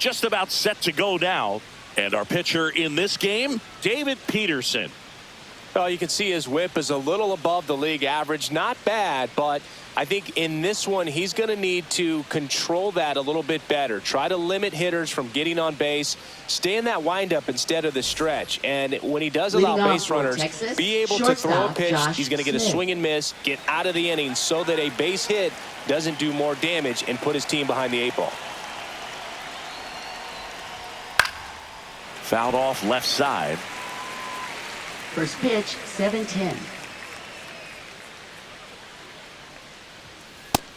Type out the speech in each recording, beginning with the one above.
just about set to go now. And our pitcher in this game, David Peterson. Well, you can see his whip is a little above the league average. Not bad, but I think in this one he's going to need to control that a little bit better. Try to limit hitters from getting on base. Stay in that windup instead of the stretch. And when he does allow base runners, Texas, be able to throw a pitch. Josh He's going to get a Smith. swing and miss, get out of the inning so that a base hit doesn't do more damage and put his team behind the 8 ball. Fouled off left side. First pitch, 7-10.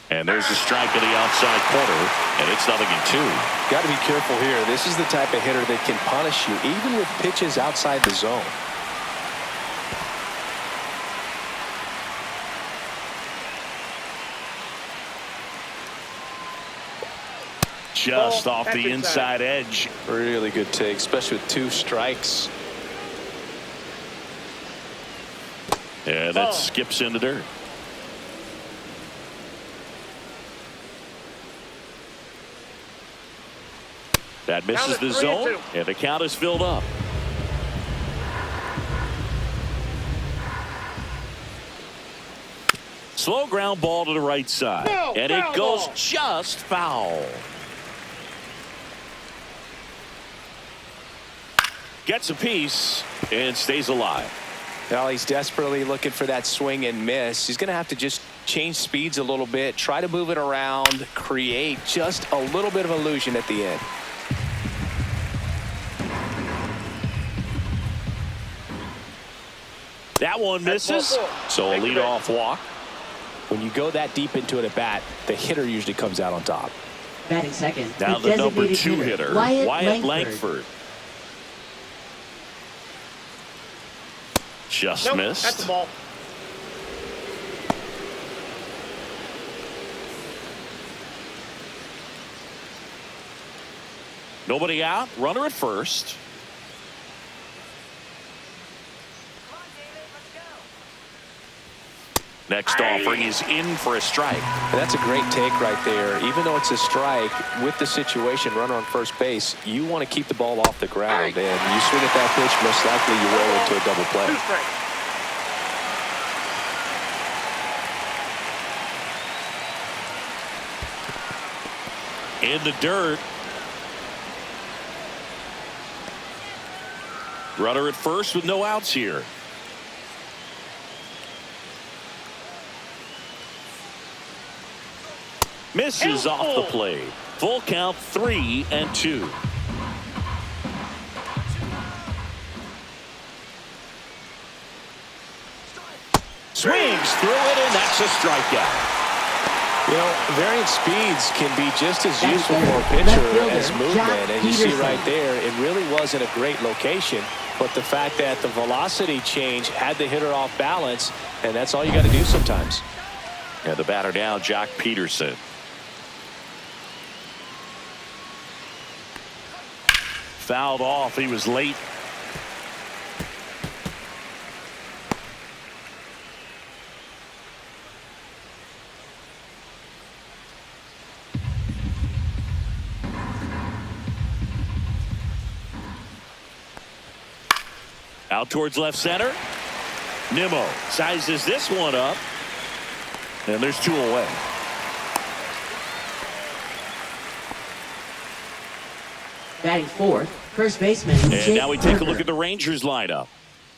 And there's a strike in the outside corner, and it's 0-2. Got to be careful here. This is the type of hitter that can punish you even with pitches outside the zone. Just off the inside edge. Really good take, especially with 2 strikes. And that skips into dirt. That misses the zone, and the count is filled up. Slow ground ball to the right side, and it goes just foul. Gets a piece and stays alive. Well, he's desperately looking for that swing and miss. He's going to have to just change speeds a little bit, try to move it around, create just a little bit of illusion at the end. That one misses, so a leadoff walk. When you go that deep into it at bat, the hitter usually comes out on top. Batting second. Now the number 2 hitter, Wyatt Langford. Just missed. That's the ball. Nobody out. Runner at first. Next offering is in for a strike. And that's a great take right there. Even though it's a strike, with the situation, runner on first base, you want to keep the ball off the ground. And you swing at that pitch, most likely you roll into a double play. 2 strikes. In the dirt. Runner at first with no outs here. Misses off the plate. Full count, 3-2. Swings through it, and that's a strikeout. You know, varying speeds can be just as useful for a pitcher as movement. And you see right there, it really wasn't a great location. But the fact that the velocity change had the hitter off balance, and that's all you got to do sometimes. And the batter now, Jock Peterson. Fouled off. He was late. Out towards left center. Nimmo sizes this one up. And there's 2 away. Batting fourth, first baseman. And now we take a look at the Rangers lineup.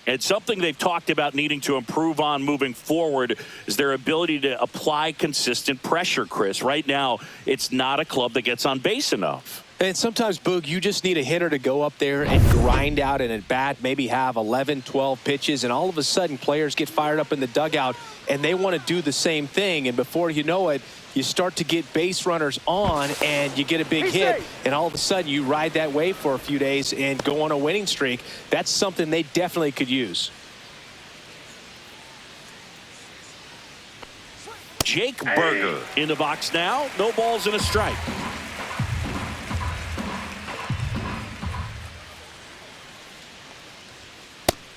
And something they've talked about needing to improve on moving forward is their ability to apply consistent pressure, Chris. Right now, it's not a club that gets on base enough. And sometimes, Boog, you just need a hitter to go up there and grind out an at-bat, maybe have 11, 12 pitches, and all of a sudden players get fired up in the dugout, and they want to do the same thing. And before you know it, you start to get base runners on, and you get a big hit, and all of a sudden you ride that wave for a few days and go on a winning streak. That's something they definitely could use. Jake Berger in the box now. No balls and a strike.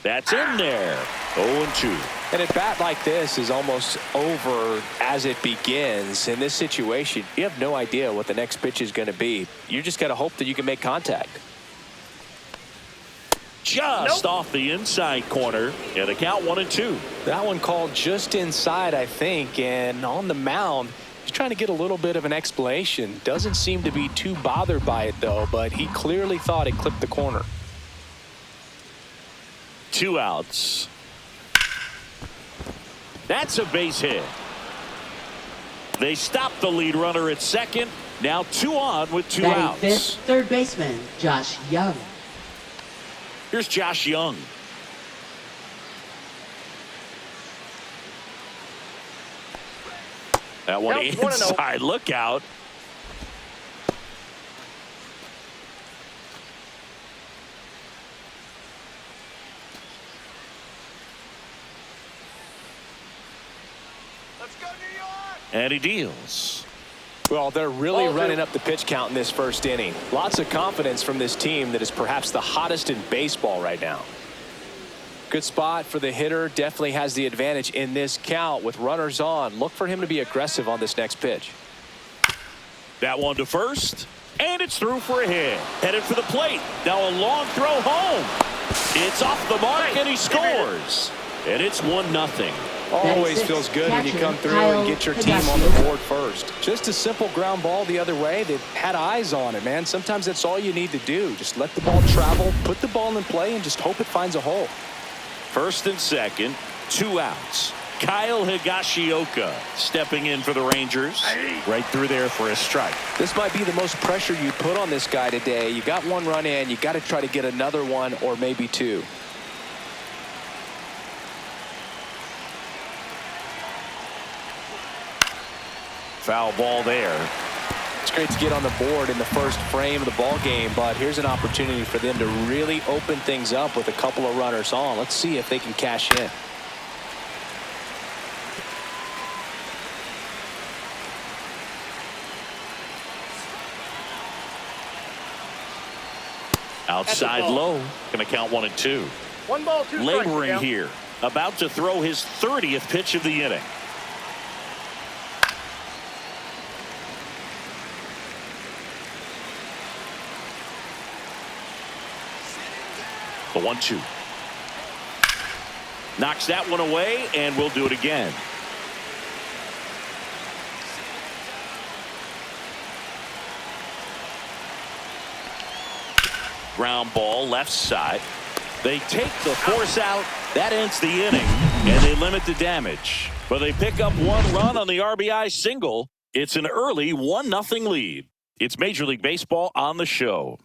That's in there. 0-2. And a bat like this is almost over as it begins. In this situation, you have no idea what the next pitch is going to be. You just got to hope that you can make contact. Just off the inside corner, and a count 1-2. That one called just inside, I think, and on the mound, he's trying to get a little bit of an explanation. Doesn't seem to be too bothered by it, though, but he clearly thought it clipped the corner. 2 outs. That's a base hit. They stop the lead runner at second. Now 2 on with 2 Batting outs. fifth, third baseman, Josh Young. Here's Josh Young. That one inside. Look out. Let's go, New York! And he deals. Well, they're really running up the pitch count in this first inning. Lots of confidence from this team that is perhaps the hottest in baseball right now. Good spot for the hitter. Definitely has the advantage in this count with runners on. Look for him to be aggressive on this next pitch. That one to first. And it's through for a hit. Headed for the plate. Now a long throw home. It's off the mark and he scores. And it's 1-0. Always feels good when you come through and get your team on the board first. Just a simple ground ball the other way. They had eyes on it, man. Sometimes that's all you need to do. Just let the ball travel, put the ball in play, and just hope it finds a hole. First and second, 2 outs. Kyle Higashioka stepping in for the Rangers. Right through there for a strike. This might be the most pressure you put on this guy today. You got 1 run in. You got to try to get another 1 or maybe 2. Foul ball there. It's great to get on the board in the first frame of the ball game, but here's an opportunity for them to really open things up with a couple of runners on. Let's see if they can cash in. Outside low. Going to count 1 and 2. 1 ball, 2 strikes. Laboring here. About to throw his 30th pitch of the inning. The 1-2. Knocks that one away, and we'll do it again. Ground ball left side. They take the force out. That ends the inning, and they limit the damage. But they pick up 1 run on the RBI single. It's an early 1-0 lead. It's Major League Baseball on the show.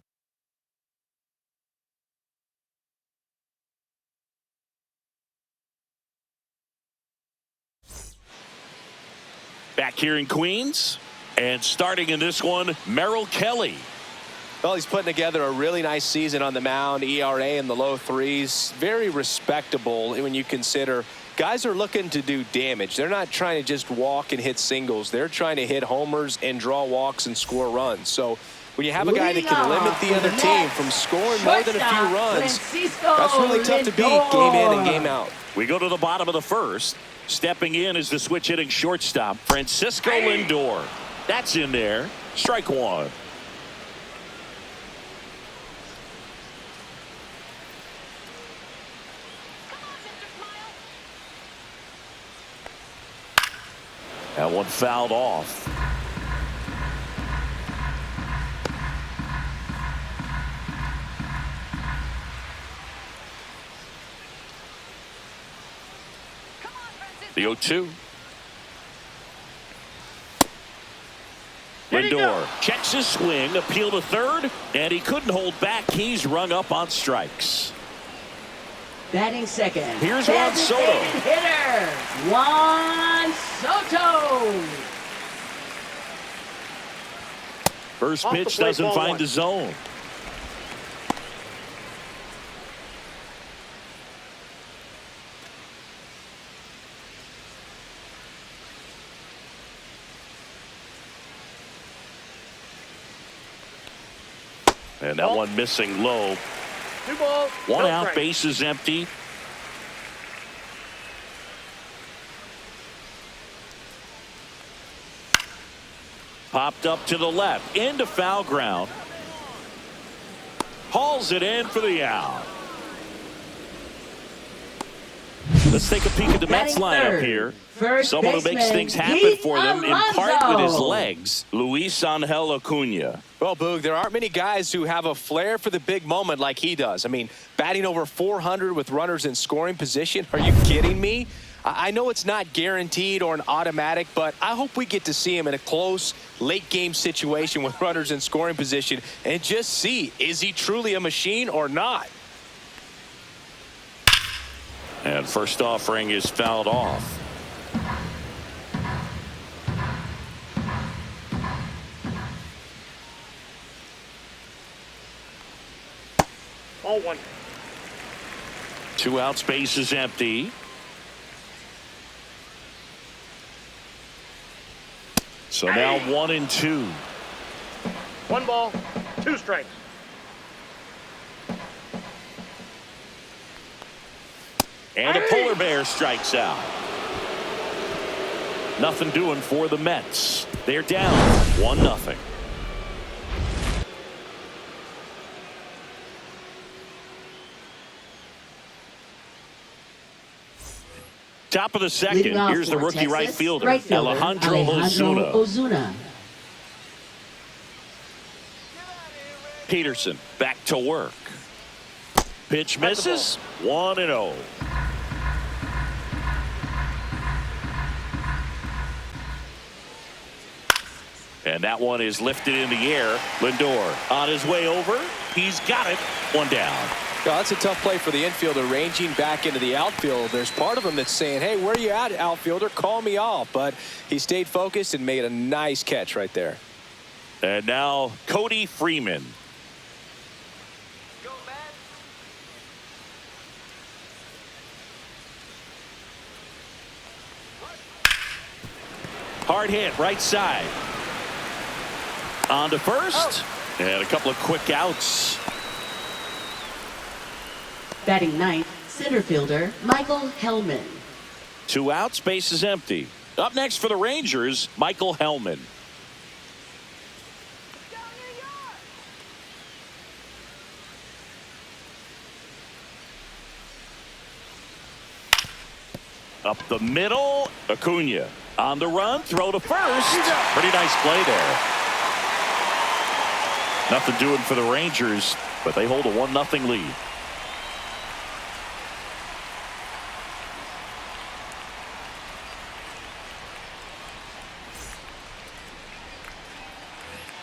Back here in Queens, and starting in this one, Merrill Kelly. Well, he's putting together a really nice season on the mound. ERA in the low 3s. Very respectable when you consider guys are looking to do damage. They're not trying to just walk and hit singles. They're trying to hit homers and draw walks and score runs. So when you have a guy that can limit the other team from scoring more than a few runs, that's really tough to beat game in and game out. We go to the bottom of the first. Stepping in is the switch hitting shortstop, Francisco Lindor. That's in there. Strike 1. That one fouled off. The 0-2. Lindor checks his swing, appeal to third, and he couldn't hold back. He's rung up on strikes. Batting second. Here's Juan Soto. Hitter, Juan Soto. First pitch doesn't find the zone. And that one missing low. 2 balls. 1 no out, strike. base is empty. Popped up to the left, into foul ground. Hauls it in for the out. Let's take a peek at the Mets lineup here. Someone who makes things happen for them, in part with his legs, Luis Angel Acuna. Well, Boog, there aren't many guys who have a flair for the big moment like he does. I mean, batting over 400 with runners in scoring position. Are you kidding me? I know it's not guaranteed or an automatic, but I hope we get to see him in a close, late-game situation with runners in scoring position and just see, is he truly a machine or not? And first offering is fouled off. All one. 2 outs, base is empty. So now 1-2. 1 ball, 2 strikes. And a polar bear strikes out. Nothing doing for the Mets. They're down 1-0. Top of the second. Here's the rookie right fielder, Alejandro Ozuna. Peterson back to work. Pitch misses. 1-0. And that one is lifted in the air. Lindor on his way over. He's got it. 1 down. Well, that's a tough play for the infielder, ranging back into the outfield. There's part of him that's saying, hey, where are you at, outfielder? Call me off. But he stayed focused and made a nice catch right there. And now Cody Freeman. Hard hit, right side. On to first. And a couple of quick outs. Batting ninth, center fielder Michael Hellman. 2 outs, base is empty. Up next for the Rangers, Michael Hellman. Up the middle, Acuna. On the run, throw to first. Pretty nice play there. Nothing doing for the Rangers, but they hold a 1-0 lead.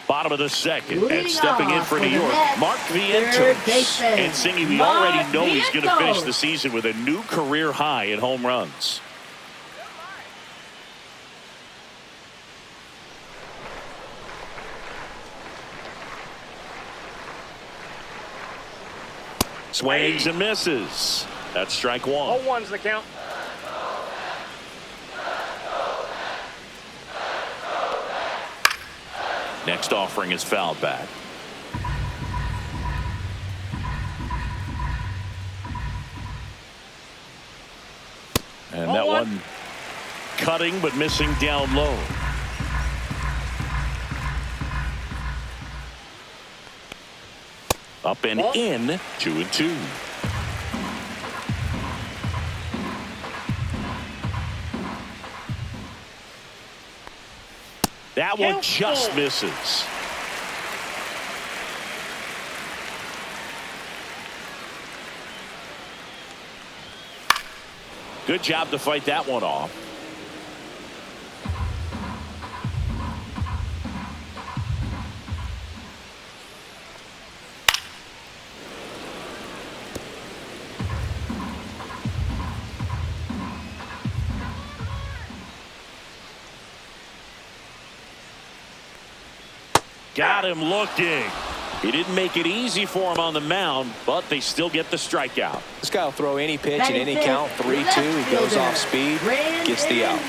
Bottom of the second, and stepping in for New York, Mlb Envivo. And singing, we already know he's going to finish the season with a new career high in home runs. Swings and misses. That's strike 1. 0-1's the count. Next offering is fouled back. And that one cutting but missing down low. Up and in, 2-2. That one just misses. Good job to fight that one off. Got him looking. He didn't make it easy for him on the mound, but they still get the strikeout. This guy will throw any pitch at any count. 3-2. He goes off speed, gets the out.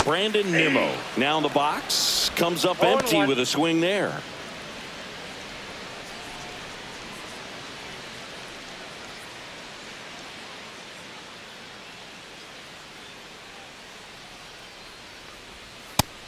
Brandon Nimmo now in the box. Comes up empty with a swing there.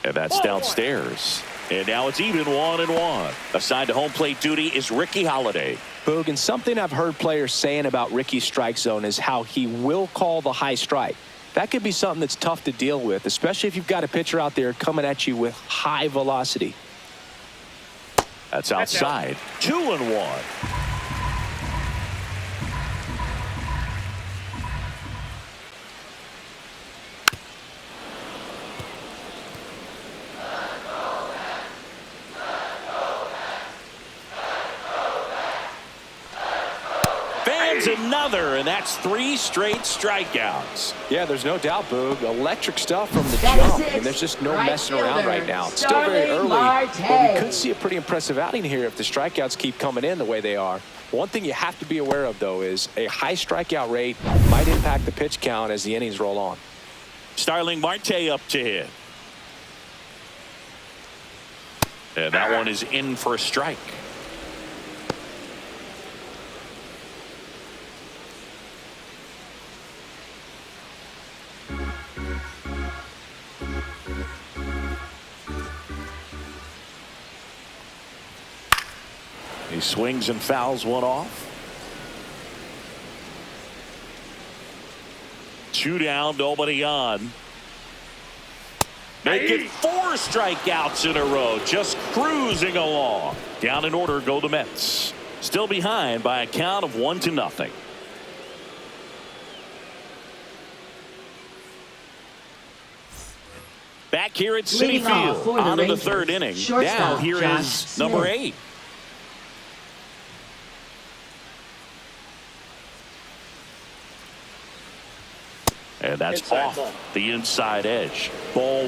And that's downstairs. And now it's even 1-1. Assigned to home plate duty is Ricky Holiday. Boog, and something I've heard players saying about Ricky's strike zone is how he will call the high strike. That could be something that's tough to deal with, especially if you've got a pitcher out there coming at you with high velocity. That's outside. 2-1. Another, and that's 3 straight strikeouts. Yeah, there's no doubt, Boog. Electric stuff from the That jump, is and there's just no right messing around fielder, right now. It's still very early, Marte. but we could see a pretty impressive outing here if the strikeouts keep coming in the way they are. One thing you have to be aware of, though, is a high strikeout rate might impact the pitch count as the innings roll on. Starling Marte up to hit. And that one is in for a strike. He swings and fouls one off. 2 down, nobody on. Make it 4 strikeouts in a row, just cruising along. Down in order go the Mets. Still behind by a count of 1-0. Back here at Citi Leading off Field, for the on to the Rangers, 3rd inning. shortstop Now here Josh is number Smith. 8. And that's Inside off ball. the inside edge. Ball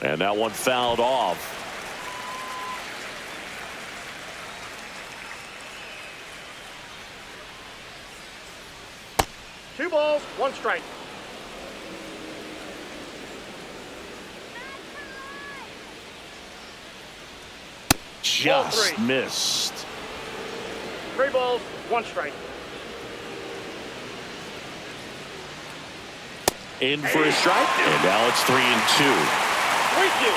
1. And that one fouled off. Two balls, 1 strike. Just 3. missed. 3 balls, 1 strike. In for a strike. And now it's 3-2. 3-2.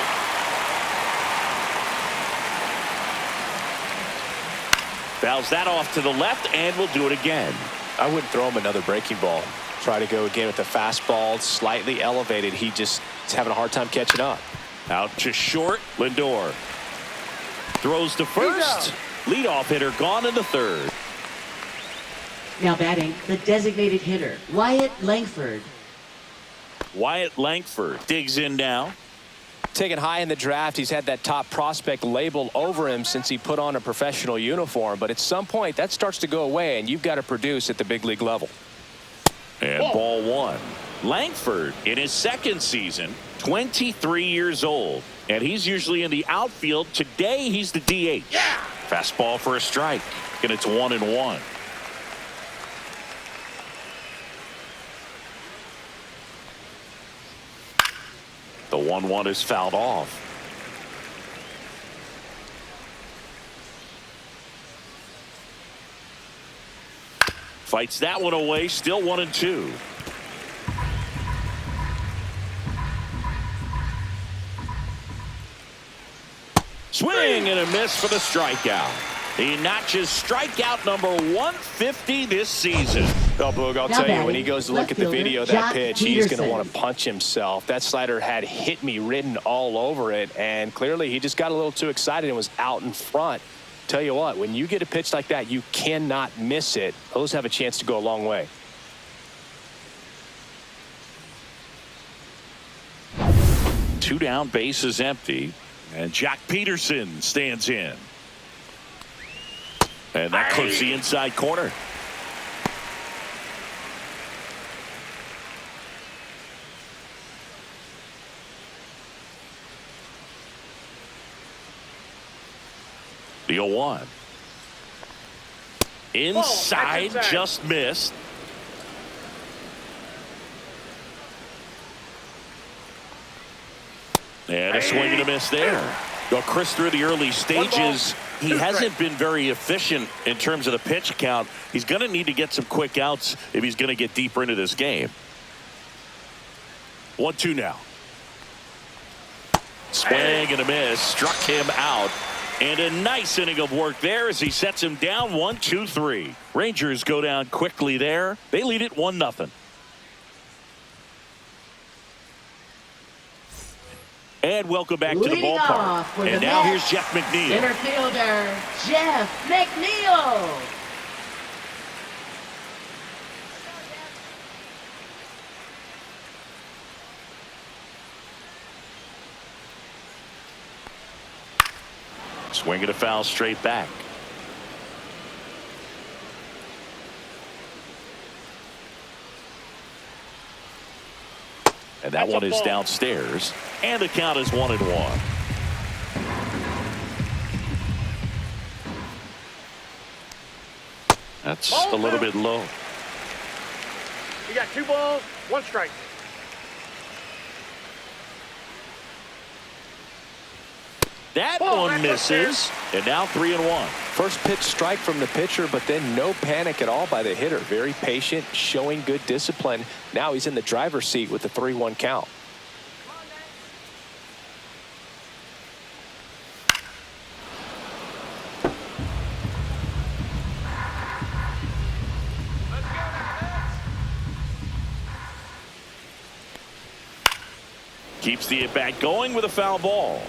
Fouls that off to the left, and we'll do it again. I wouldn't throw him another breaking ball. Try to go again with the fastball, slightly elevated. He just is having a hard time catching up. Out to short. Lindor throws to first. Leadoff hitter gone in the 3rd. Now batting, the designated hitter, Wyatt Langford. Wyatt Langford digs in now. Taken high in the draft, he's had that top prospect label over him since he put on a professional uniform. But at some point, that starts to go away, and you've got to produce at the big league level. And ball 1. Langford in his 2nd season, 23 years old. And he's usually in the outfield. Today, he's the DH. Fastball for a strike. And it's 1-1. The 1-1 is fouled off. Fights that one away. Still 1-2. Swing and a miss for the strikeout. He notches strikeout number 150 this season. Oh, Boog, I'll Now tell you, when he batting, goes to look at the left video of fielder, that Jock pitch, he's going to Peterson. want to punch himself. That slider had hit me written all over it, and clearly he just got a little too excited and was out in front. Tell you what, when you get a pitch like that, you cannot miss it. Those have a chance to go a long way. Two down, base is empty. And Jock Peterson stands in. And that clips the inside corner. The 0-1. Inside, inside. just missed. And a swing and a miss there. Well, Chris, through the early stages, he hasn't been very efficient in terms of the pitch count. He's going to need to get some quick outs if he's going to get deeper into this game. 1-2 now. Swing and a miss. Struck him out. And a nice inning of work there as he sets him down 1-2-3. Rangers go down quickly there. They lead it 1-0. And welcome back to the Leading ballpark. off for And the now Mets, here's Jeff McNeil. center fielder Jeff McNeil. Swinging a foul straight back. And that one is downstairs. And the count is 1-1. That's a little bit low. You got 2 balls, 1 strike. That one misses. And now 3-1. First pitch strike from the pitcher, but then no panic at all by the hitter. Very patient, showing good discipline. Now he's in the driver's seat with the 3-1 count. Keeps the at-bat going with a foul ball.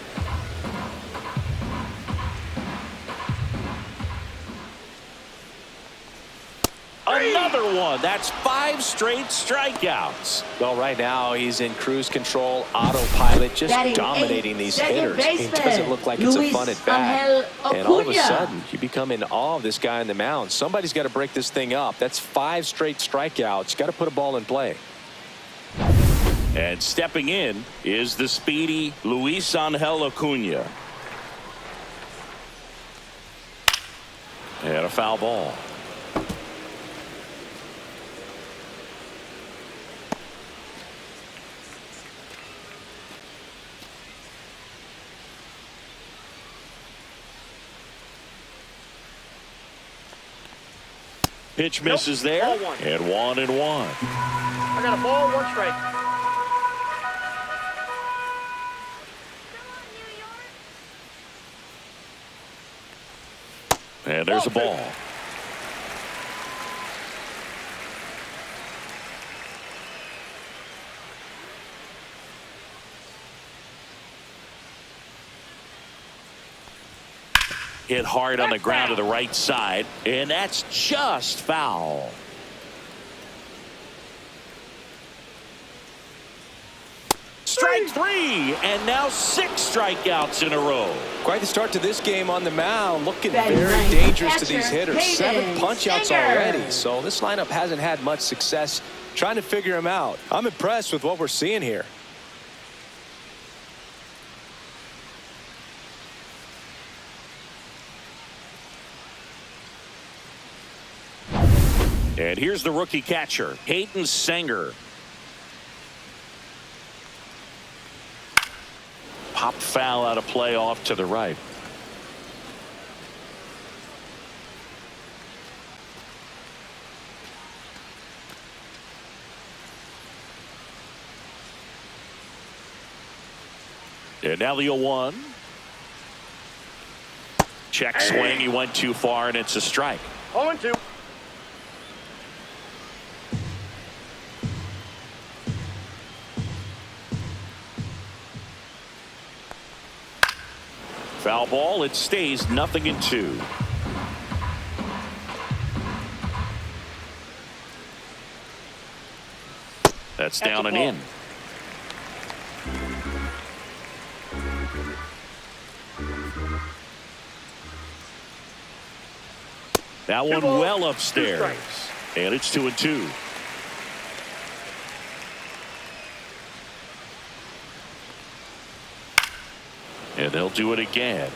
Another one. That's 5 straight strikeouts. Well, right now he's in cruise control, autopilot, just Batting dominating eighth, these second hitters. It baseman, doesn't look like it's a Luis fun at bat. Angel And all of a Acuña. sudden, you become in awe of this guy on the mound. Somebody's got to break this thing up. That's 5 straight strikeouts. Got to put a ball in play. And stepping in is the speedy Luis Angel Acuña. And a foul ball. Pitch misses there. Ball 1. And 1-1. I got a ball, 1 strike. And there's a ball. Hit hard on the ground to the right side, and that's just foul. Strike 3, and now 6 strikeouts in a row. Quite the start to this game on the mound. Looking Batting very ninth, dangerous to these catcher, hitters. 7 Hayden punch-outs Singer. already. So this lineup hasn't had much success trying to figure him out. I'm impressed with what we're seeing here. And here's the rookie catcher, Hayden Singer. Popped foul out of play off to the right. And now the 0-1. Check swing. He went too far, and it's a strike. 0-2. Foul ball. It stays 0-2. That's down and in. That one balls, well 2 upstairs. strikes. And it's 2-2. And they'll do it again.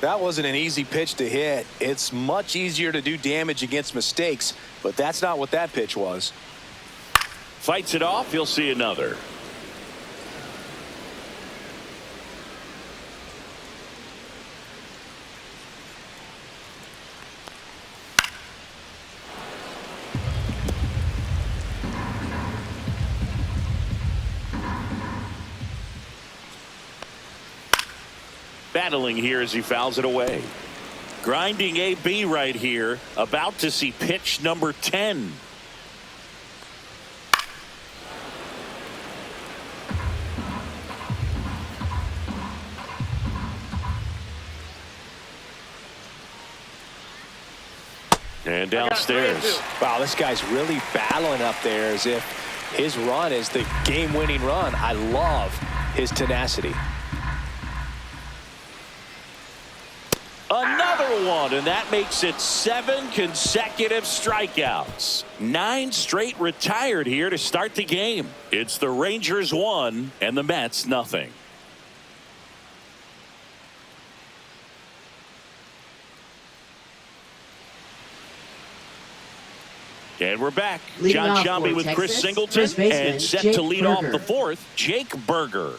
That wasn't an easy pitch to hit. It's much easier to do damage against mistakes, but that's not what that pitch was. Fights it off. You'll see another. battling here as he fouls it away. Grinding AB right here. About to see pitch number 10. And downstairs. Wow, this guy's really battling up there as if his run is the game-winning run. I love his tenacity. Another one, and that makes it 7 consecutive strikeouts. 9 straight retired here to start the game. It's the Rangers 1 and the Mets nothing. And we're back. Leading John off Sciambi for with Chris Texas, Singleton first baseman and set Jake to lead Berger. off the 4th, Jake Berger.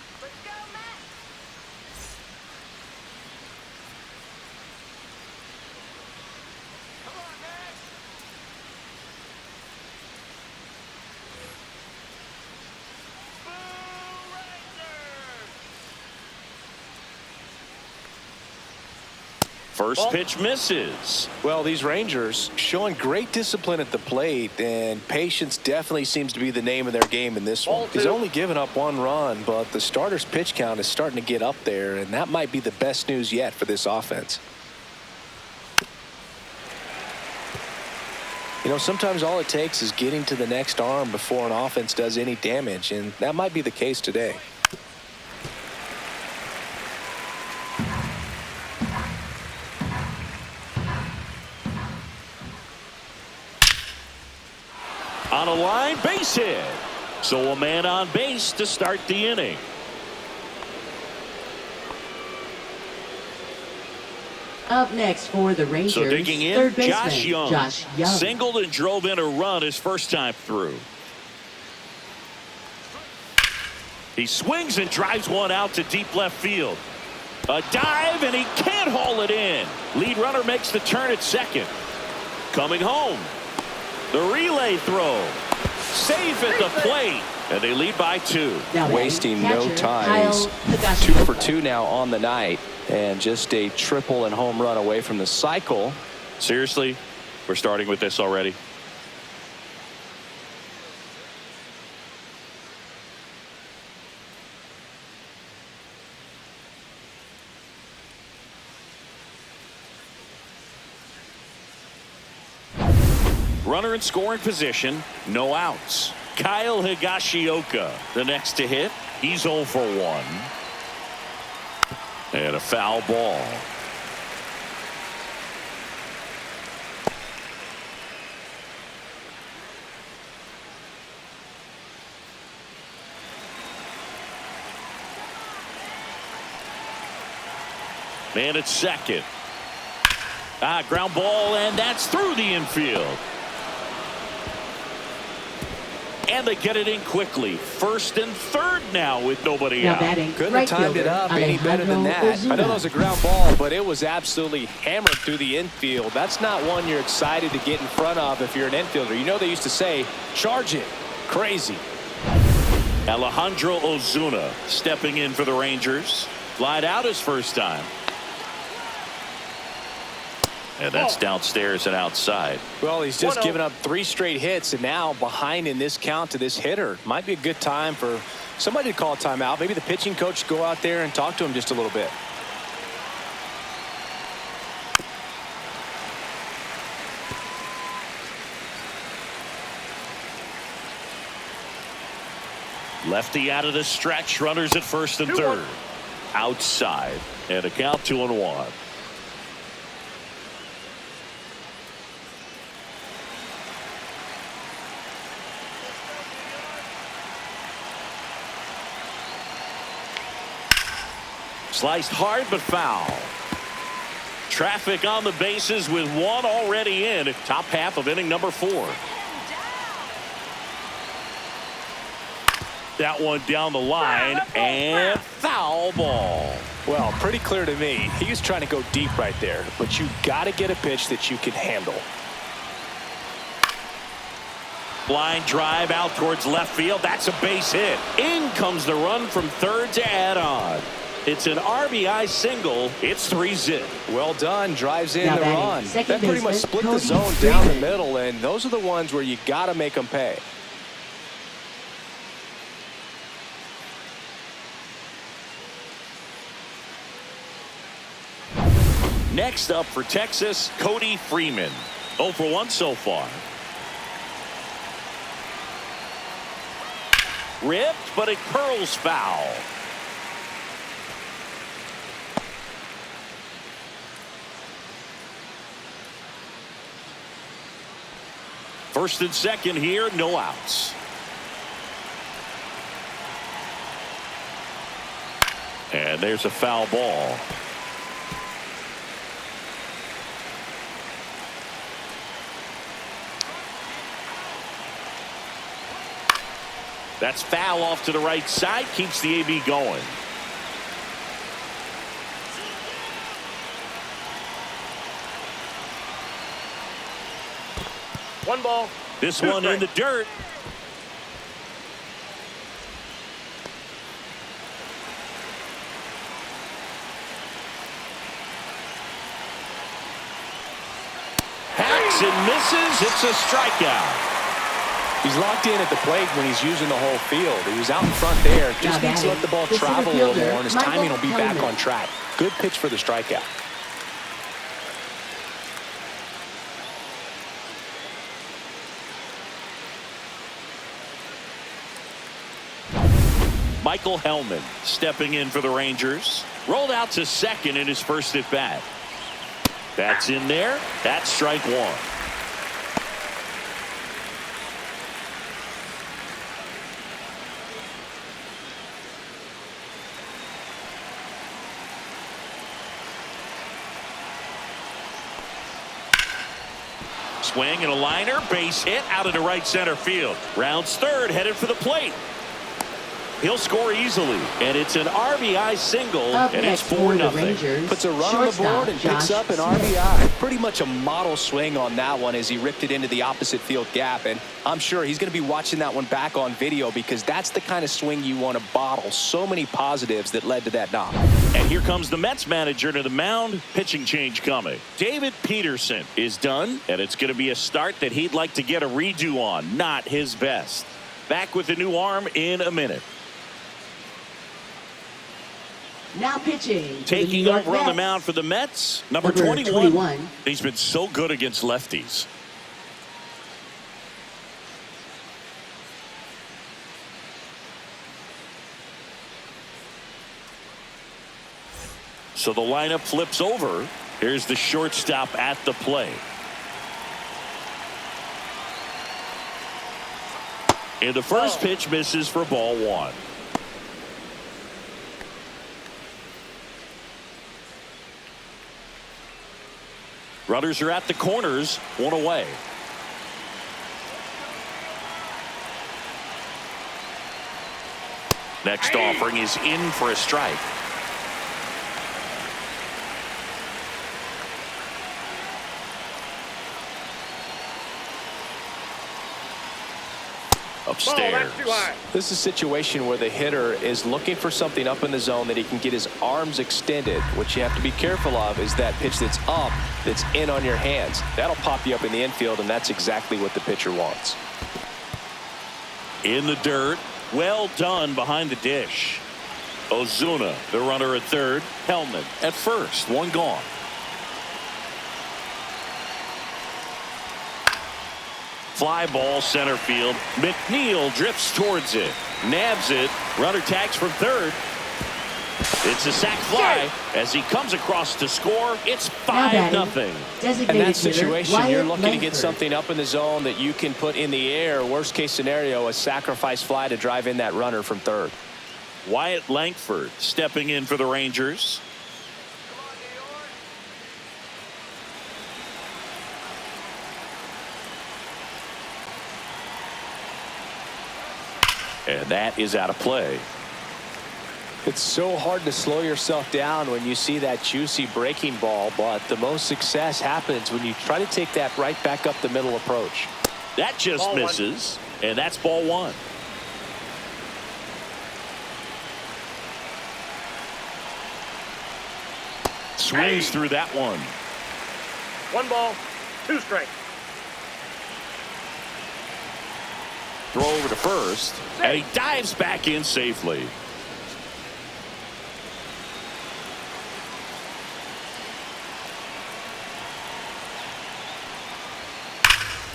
First pitch misses. Well, these Rangers showing great discipline at the plate, and patience definitely seems to be the name of their game in this one. He's only given up 1 run, but the starter's pitch count is starting to get up there, and that might be the best news yet for this offense. You know, sometimes all it takes is getting to the next arm before an offense does any damage, and that might be the case today. On a line, base hit. So a man on base to start the inning. Up next for the Rangers, So digging in, third baseman Josh Young. Josh Young. Singled and drove in a run his first time through. He swings and drives one out to deep left field. A dive, and he can't haul it in. Lead runner makes the turn at second. Coming home. The relay throw. Safe at the plate. And they lead by 2. Now Wasting catcher, no time. Kyle He's Higashioka. 2 for 2 now on the night, and just a triple and home run away from the cycle. Seriously? We're starting with this already? Runner in scoring position, no outs. Kyle Higashioka, the next to hit. He's 0 for 1. And a foul ball. Man at second. Ground ball, and that's through the infield. And they get it in quickly. First and third now with nobody Now out. batting, Couldn't right have timed it fielder, up any better than that. Alejandro I know Ozuna. that was a ground ball, but it was absolutely hammered through the infield. That's not one you're excited to get in front of if you're an infielder. You know they used to say, charge it. Crazy. Alejandro Ozuna stepping in for the Rangers. Flied out his first time. And that's downstairs and outside. Well, he's just given up 3 straight hits, and now behind in this count to this hitter. Might be a good time for somebody to call a timeout. Maybe the pitching coach go out there and talk to him just a little bit. Lefty out of the stretch. Runners at first and third. Outside. And a count 2-1. Sliced hard but foul. Traffic on the bases with 1 already in. Top half of inning number 4. That one down the line, and foul ball. Well, pretty clear to me. He was trying to go deep right there, but you got to get a pitch that you can handle. Blind drive out towards left field. That's a base hit. In comes the run from third to add on. It's an RBI single. It's 3-zip. Well done. Drives in Now the batting run. second That pretty much baseman, split the Cody zone down the Freeman. middle, and those are the ones where you got to make them pay. Next up for Texas, Cody Freeman. 0 for 1 so far. Ripped, but it curls foul. First and second here, no outs. And there's a foul ball. That's foul off to the right side, keeps the AB going. One ball. This Two one in the strikes. dirt. Hacks and misses. It's a strikeout. He's locked in at the plate when he's using the whole field. He was out in front there. Just Now needs to let the ball batting, the travel a center little fielder, more, and his Michael timing will be back Hellman. on track. Good pitch for the strikeout. Michael Hellman stepping in for the Rangers. Rolled out to second in his first at bat. That's in there. That's strike one. Swing and a liner, base hit out into right center field. Rounds third, headed for the plate. He'll score easily, and it's an RBI single, Up and it's next for the 4-0. Rangers, Puts a run on the shortstop board and picks Josh up an Smith. RBI. Pretty much a model swing on that one as he ripped it into the opposite field gap. And I'm sure he's going to be watching that one back on video because that's the kind of swing you want to bottle. So many positives that led to that knock. And here comes the Mets manager to the mound. Pitching change coming. David Peterson is done, and it's going to be a start that he'd like to get a redo on. Not his best. Back with the new arm in a minute. Now pitching. to Taking New York over on the Mets. mound for the Mets, number Number 21. He's been so good against lefties. So the lineup flips over. Here's the shortstop at the plate. And the first pitch misses for ball one. Runners are at the corners, one away. Next offering is in for a strike. Upstairs. That's too high. This is a situation where the hitter is looking for something up in the zone that he can get his arms extended. What you have to be careful of is that pitch that's up, that's in on your hands. That'll pop you up in the infield, and that's exactly what the pitcher wants. In the dirt. Well done behind the dish. Ozuna, the runner at third. Hellman at first. One gone. Fly ball center field. McNeil drifts towards it. Nabs it. Runner tags from third. It's a sac fly as he comes across to score. It's 5-0. In that situation, you're looking to get something up in the zone that you can put in the air. Worst case scenario, a sacrifice fly to drive in that runner from third. Wyatt Langford stepping in for the Rangers. And that is out of play. It's so hard to slow yourself down when you see that juicy breaking ball, but the most success happens when you try to take that right back up the middle approach. That just Ball misses, and that's ball one. Swings through that one. 1 ball, 2 strikes. Throw over to first, and he dives back in safely.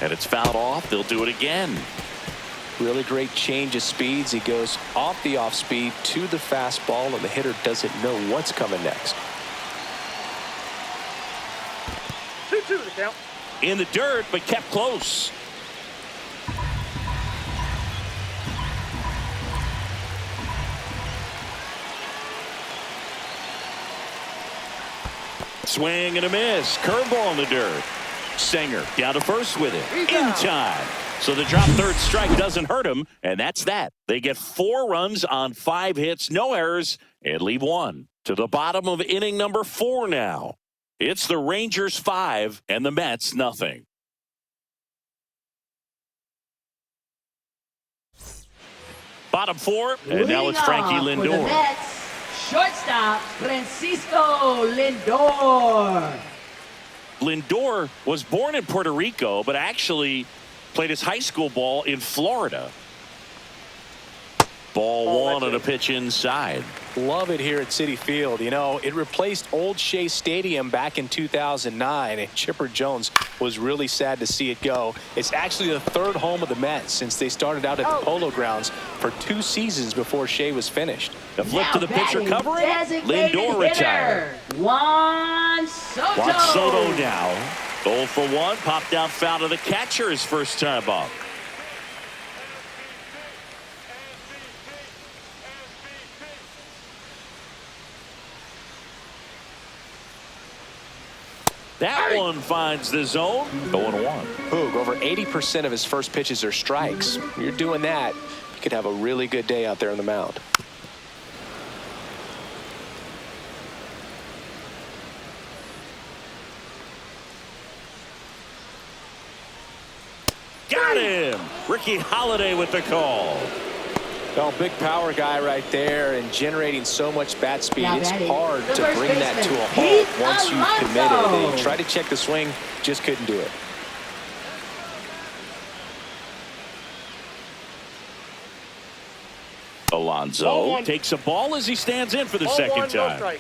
And it's fouled off. They'll do it again. Really great change of speeds. He goes off the off speed to the fastball, and the hitter doesn't know what's coming next. 2-2 the count. In the dirt, but kept close. Swing and a miss. Curveball in the dirt. Singer down to first with it. In time. So the drop third strike doesn't hurt him, and that's that. They get 4 runs on 5 hits, no errors, and leave 1. To the bottom of inning number 4 now. It's the Rangers 5 and the Mets nothing. Bottom 4, and now it's Frankie Lindor. Shortstop Francisco Lindor. Lindor was born in Puerto Rico, but actually played his high school ball in Florida. Ball 1 on a pitch inside. Love it here at Citi Field. You know, it replaced Old Shea Stadium back in 2009, and Chipper Jones was really sad to see it go. It's actually the 3rd home of the Mets since they started out at the Polo Grounds for 2 seasons before Shea was finished. The flip to the pitcher covering. Lindor retired. Juan Soto. Juan Soto now. 0 for 1. Popped out foul to the catcher his first time up. That one finds the zone. 0-1. Hoog, over 80% of his first pitches are strikes. You're doing that, you could have a really good day out there on the mound. Got him. Ricky Holiday with the call. Well, big power guy right there, and generating so much bat speed. It's hard to bring that to a halt once you've committed. They tried to check the swing, just couldn't do it. Alonso takes a ball as he stands in for the second time.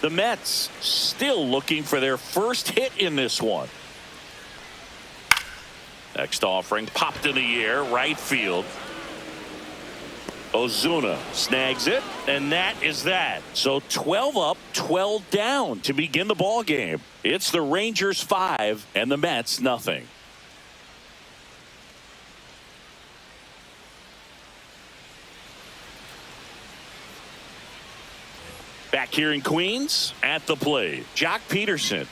The Mets still looking for their first hit in this one. Next offering popped in the air, right field. Ozuna snags it, and that is that. So 12 up, 12 down to begin the ball game. It's the Rangers 5 and the Mets nothing. Back here in Queens, at the plate, Jock Peterson.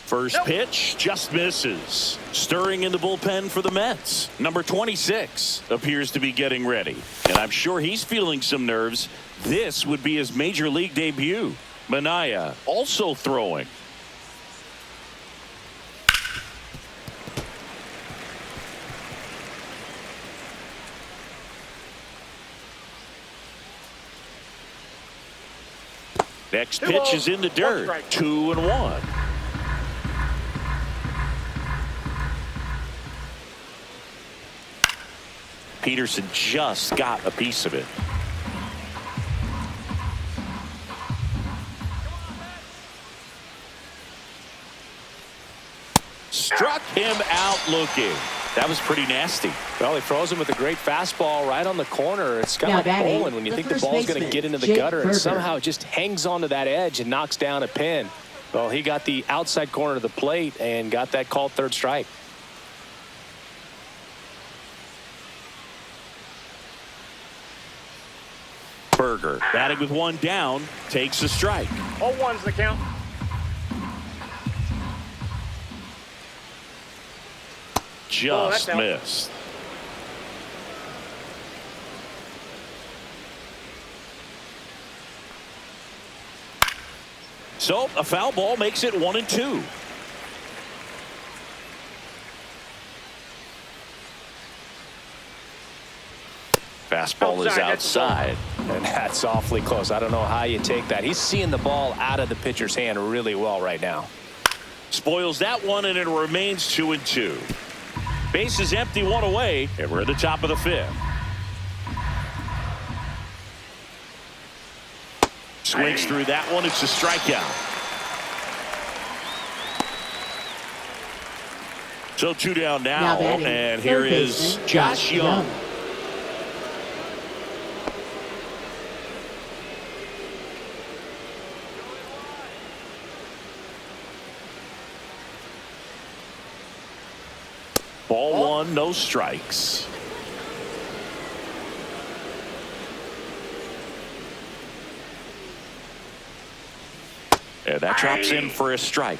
First pitch just misses. Stirring in the bullpen for the Mets. Number 26 appears to be getting ready. And I'm sure he's feeling some nerves. This would be his major league debut. Minaya also throwing. Next pitch is in the dirt. 2-1. Peterson just got a piece of it. Struck him out looking. That was pretty nasty. Well, he throws him with a great fastball right on the corner. It's kind of like bowling when you think the ball's going to get into the gutter, and somehow it just hangs onto that edge and knocks down a pin. Well, he got the outside corner of the plate and got that called third strike. Berger batting with 1 down, takes a strike. 0-1's the count. Just missed. So a foul ball makes it 1-2. Fastball is outside. And that's awfully close. I don't know how you take that. He's seeing the ball out of the pitcher's hand really well right now. Spoils that one, and it remains 2-2. Base is empty, one away, and we're at the top of the fifth. Swings through that one. It's a strikeout. So 2 down now and here is Josh Young. Ball one, no strikes. And that drops in for a strike.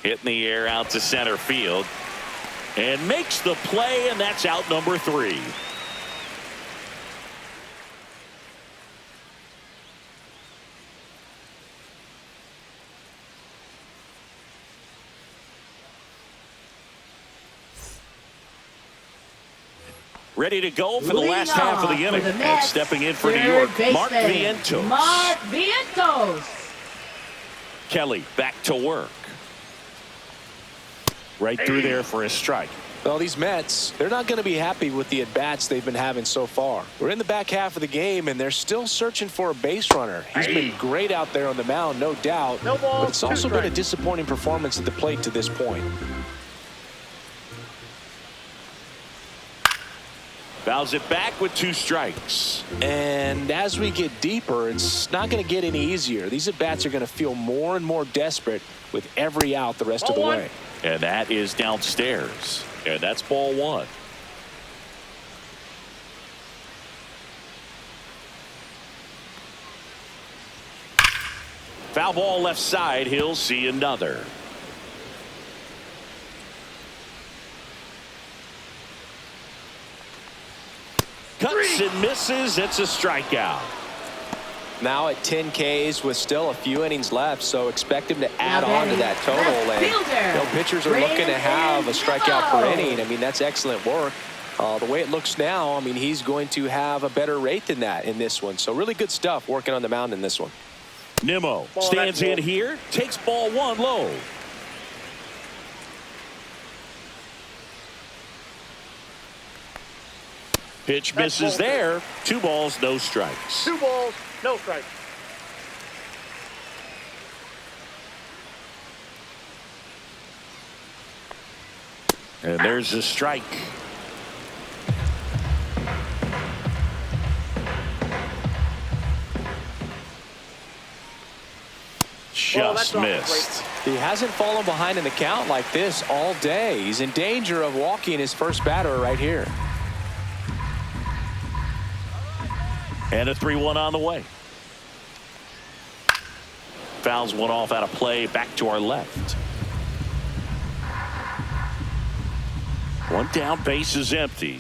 Hit in the air out to center field. And makes the play, and that's out number 3. Ready to go for the last half of the inning. And stepping in for New York, Mlb Envivo. Mlb Envivo. Kelly back to work. Right through there for a strike. Well, these Mets, they're not going to be happy with the at-bats they've been having so far. We're in the back half of the game, and they're still searching for a base runner. He's been great out there on the mound, no doubt. But it's also been a disappointing performance at the plate to this point. Fouls it back with 2 strikes. And as we get deeper, it's not going to get any easier. These at-bats are going to feel more and more desperate with every out the rest of the way. And that is downstairs. And that's ball 1. Foul ball left side. He'll see another. Cuts and misses. It's a strikeout. Now at 10 Ks with still a few innings left, so expect him to add on to that total. And pitchers are looking to have a strikeout per inning. I mean, that's excellent work. The way it looks now, I mean, he's going to have a better rate than that in this one. So really good stuff working on the mound in this one. Nimmo stands in here, takes ball 1 low. Pitch misses there. 2 balls, no strikes. 2 balls, no strikes. And there's a strike. Just missed. He hasn't fallen behind in the count like this all day. He's in danger of walking his first batter right here. And a 3-1 on the way. Fouls one off out of play. Back to our left. 1 down, base is empty.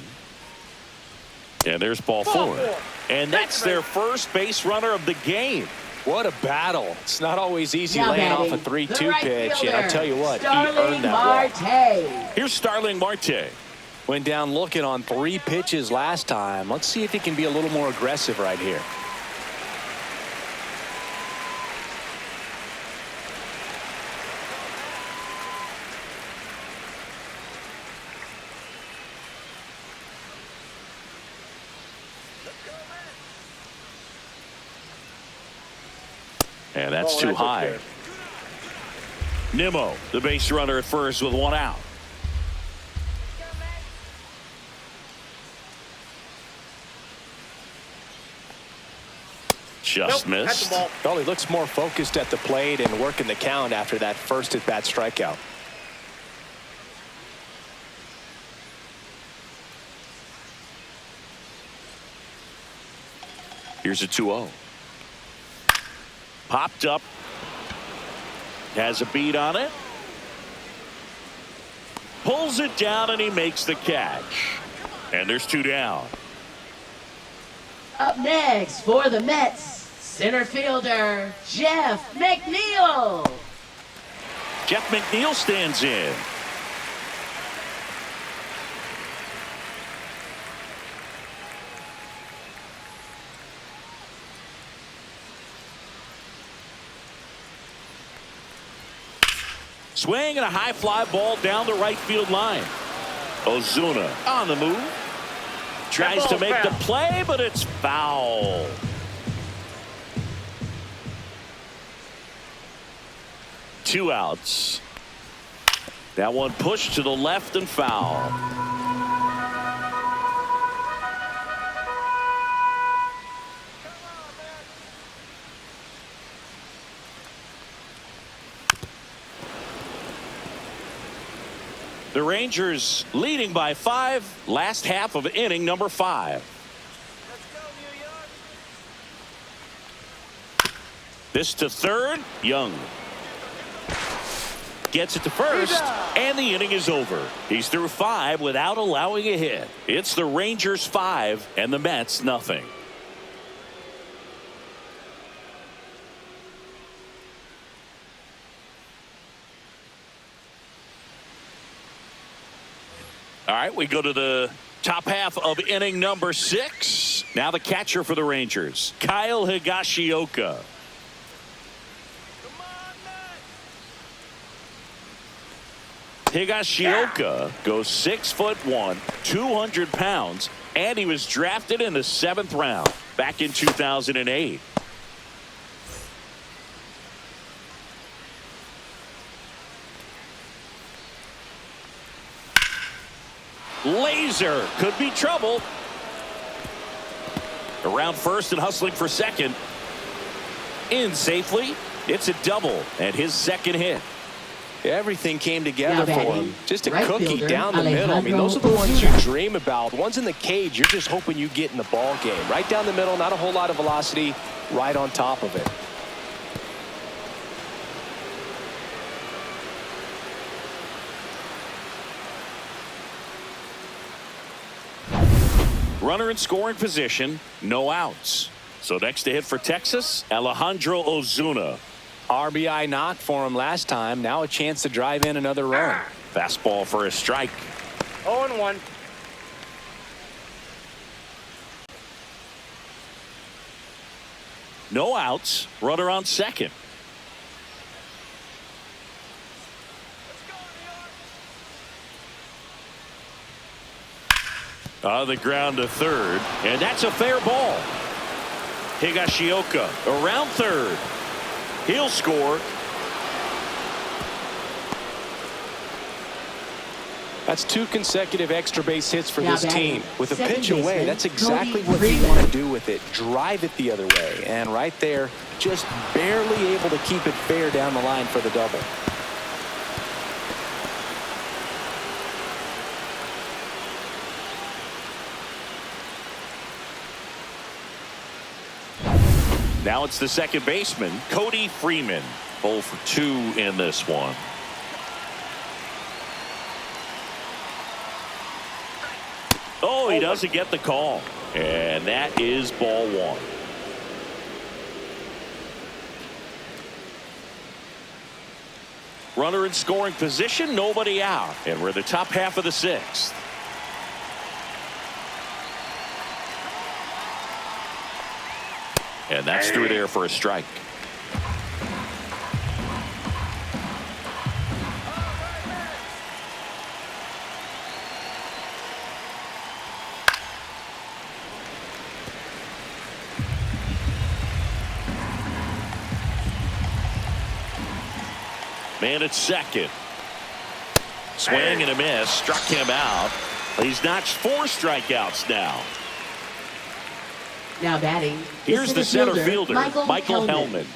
And there's ball 4. And that's their first base runner of the game. What a battle. It's not always easy laying off a 3-2 pitch. And I'll tell you what, he earned that ball. Here's Starling Marte. Went down looking on 3 pitches last time. Let's see if he can be a little more aggressive right here. And that's too high. Nimmo, the base runner at first with 1 out. Just missed. Well, he looks more focused at the plate and working the count after that first at-bat strikeout. Here's a 2-0. Popped up. Has a beat on it. Pulls it down and he makes the catch. And there's 2 down. Up next for the Mets, center fielder Jeff McNeil. Jeff McNeil stands in. Swing and a high fly ball down the right field line. Ozuna on the move. Tries to make the play, but it's foul. Two outs. That one pushed to the left and foul. The Rangers leading by 5. Last half of inning number 5. This to third. Young gets it to first, and the inning is over. He's through 5 without allowing a hit. It's the Rangers 5 and the Mets nothing. All right, we go to the top half of inning number 6. Now the catcher for the Rangers, Kyle Higashioka. Higashioka goes 6'1", 200 pounds, and he was drafted in the 7th round back in 2008. Laser could be trouble. Around first and hustling for second. In safely. It's a double and his second hit. Everything came together for him. Just a right cookie fielder, down the middle. I mean, those are the ones you dream about. Ones in the cage, you're just hoping you get in the ball game. Right down the middle, not a whole lot of velocity, right on top of it. Runner in scoring position, no outs. So next to hit for Texas, Alejandro Ozuna. RBI knock for him last time. Now a chance to drive in another run. Fastball for a strike. 0-1. No outs. Runner on second. On the ground to third, and that's a fair ball. Higashioka around third. He'll score. That's 2 consecutive extra base hits for this team. With a pitch second away, baseman, that's exactly what Cody you want to Freeman. do with it. Drive it the other way. And right there, just barely able to keep it fair down the line for the double. Now it's the second baseman, Cody Freeman. 0 for 2 in this one. Oh, he doesn't get the call. And that is ball 1. Runner in scoring position, nobody out. And we're the top half of the 6th. And that's through there for a strike. Man at second. Swing and a miss. Struck him out. He's notched 4 strikeouts now. Now batting. Here's the center fielder, Michael Hellman.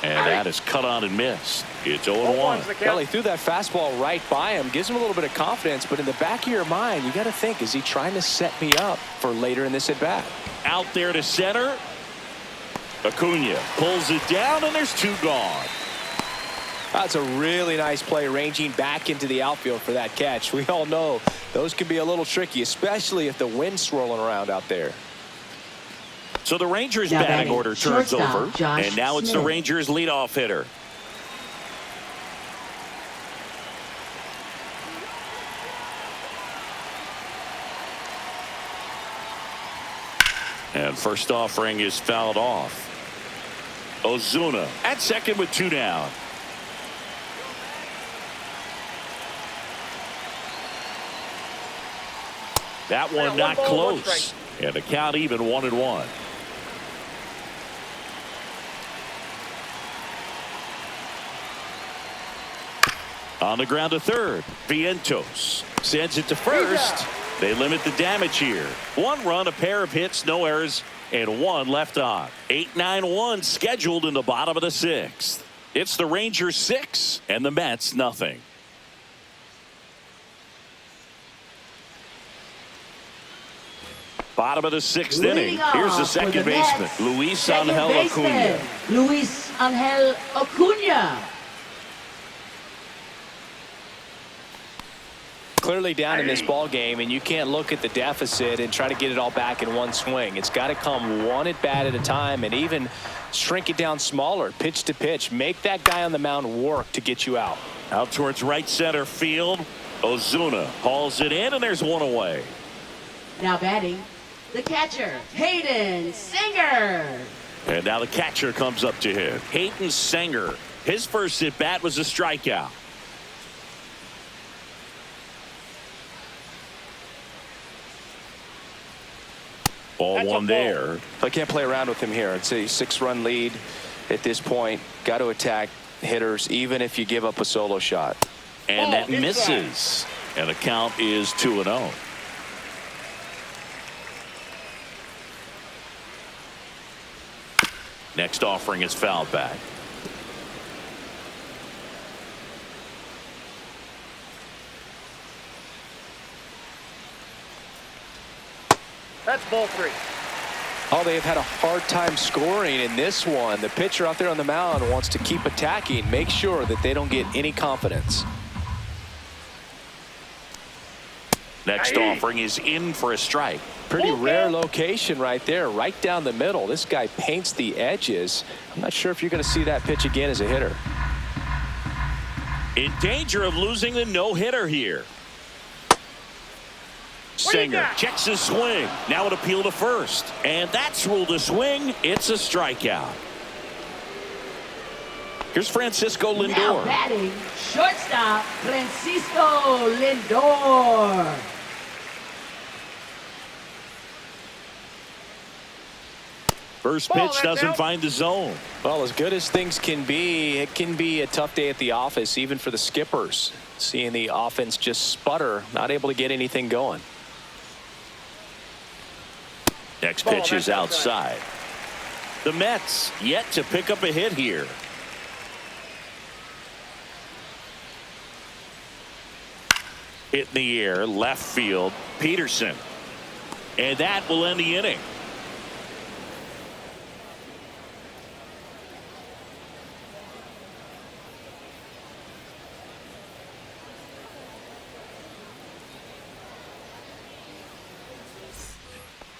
And that is cut on and missed. It's 0-1. Well, he threw that fastball right by him. Gives him a little bit of confidence. But in the back of your mind, you got to think, is he trying to set me up for later in this at-bat? Out there to center. Acuna pulls it down, and there's 2 gone. That's a really nice play, ranging back into the outfield for that catch. We all know those can be a little tricky, especially if the wind's swirling around out there. So the Rangers Now batting batting, order turns shortstop, over, Josh and now it's the Smith. Rangers leadoff hitter. And first offering is fouled off. Ozuna at second with 2 down. That one not close. And the count even 1-1. On the ground to third. Vientos sends it to first. They limit the damage here. 1 run, a pair of hits, no errors, and 1 left on. 8-9-1 scheduled in the bottom of the 6th. It's the Rangers 6 and the Mets nothing. Bottom of the 6th inning. Here's the second baseman, Luis Angel Acuna. Luis Angel Acuna. Clearly down in this ball game, and you can't look at the deficit and try to get it all back in one swing. It's got to come one at bat at a time, and even shrink it down smaller, pitch to pitch. Make that guy on the mound work to get you out. Out towards right center field. Ozuna hauls it in, and there's 1 away. Now batting, the catcher, Hayden Singer. And now the catcher comes up to him. Hayden Singer. His first at bat was a strikeout. Ball 1 there. I can't play around with him here. It's a 6-run lead at this point. Got to attack hitters even if you give up a solo shot. And that misses. And the count is 2-0. Next offering is fouled back. That's ball 3. Oh, they've had a hard time scoring in this one. The pitcher out there on the mound wants to keep attacking, make sure that they don't get any confidence. Next offering is in for a strike. Pretty rare location right there, right down the middle. This guy paints the edges. I'm not sure if you're going to see that pitch again as a hitter. In danger of losing the no-hitter here. Singer checks his swing. Now an appeal to first. And that's ruled a swing. It's a strikeout. Here's Francisco Now Lindor. batting, shortstop, Francisco Lindor. First pitch doesn't find the zone. Well, as good as things can be, it can be a tough day at the office, even for the skippers. Seeing the offense just sputter, not able to get anything going. Next pitch is outside. The Mets yet to pick up a hit here. Hit in the air, left field, Peterson. And that will end the inning.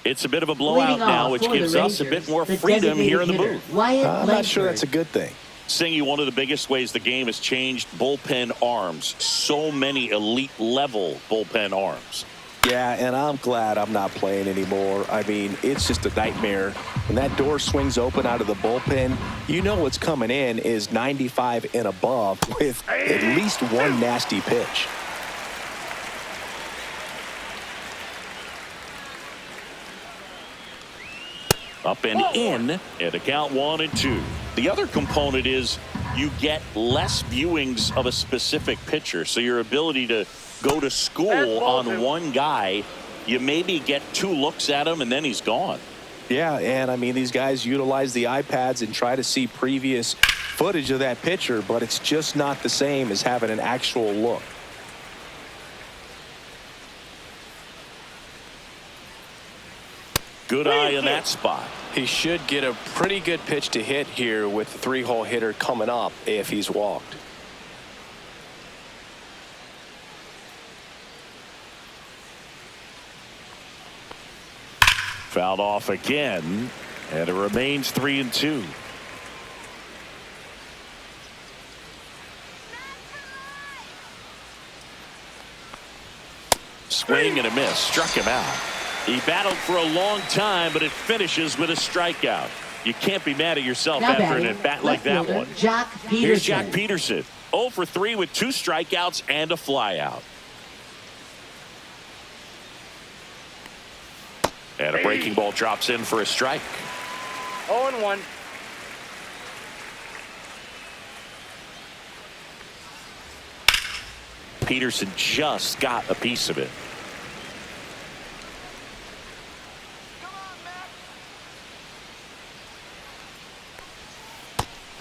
It's a bit of a blowout now, which gives us a bit more freedom here in the booth. I'm not sure that's a good thing. Singy, one of the biggest ways the game has changed bullpen arms. So many elite level bullpen arms. Yeah, and I'm glad I'm not playing anymore. I mean, it's just a nightmare. When that door swings open out of the bullpen, you know what's coming in is 95 and above with at least one nasty pitch. Up and in, and a count 1-2. The other component is you get less viewings of a specific pitcher, so your ability to go to school on one guy, you maybe get 2 looks at him and then he's gone. Yeah, and I mean, these guys utilize the iPads and try to see previous footage of that pitcher, but it's just not the same as having an actual look. Good eye in that spot. He should get a pretty good pitch to hit here with the 3-hole hitter coming up if he's walked. Fouled off again, and it remains 3-2. Swing and a miss. Struck him out. He battled for a long time, but it finishes with a strikeout. You can't be mad at yourself Now after an at-bat like that one. Jock Peterson. Here's Jock Peterson. 0 for 3 with 2 strikeouts and a flyout. And a breaking ball drops in for a strike. 0-1. Peterson just got a piece of it.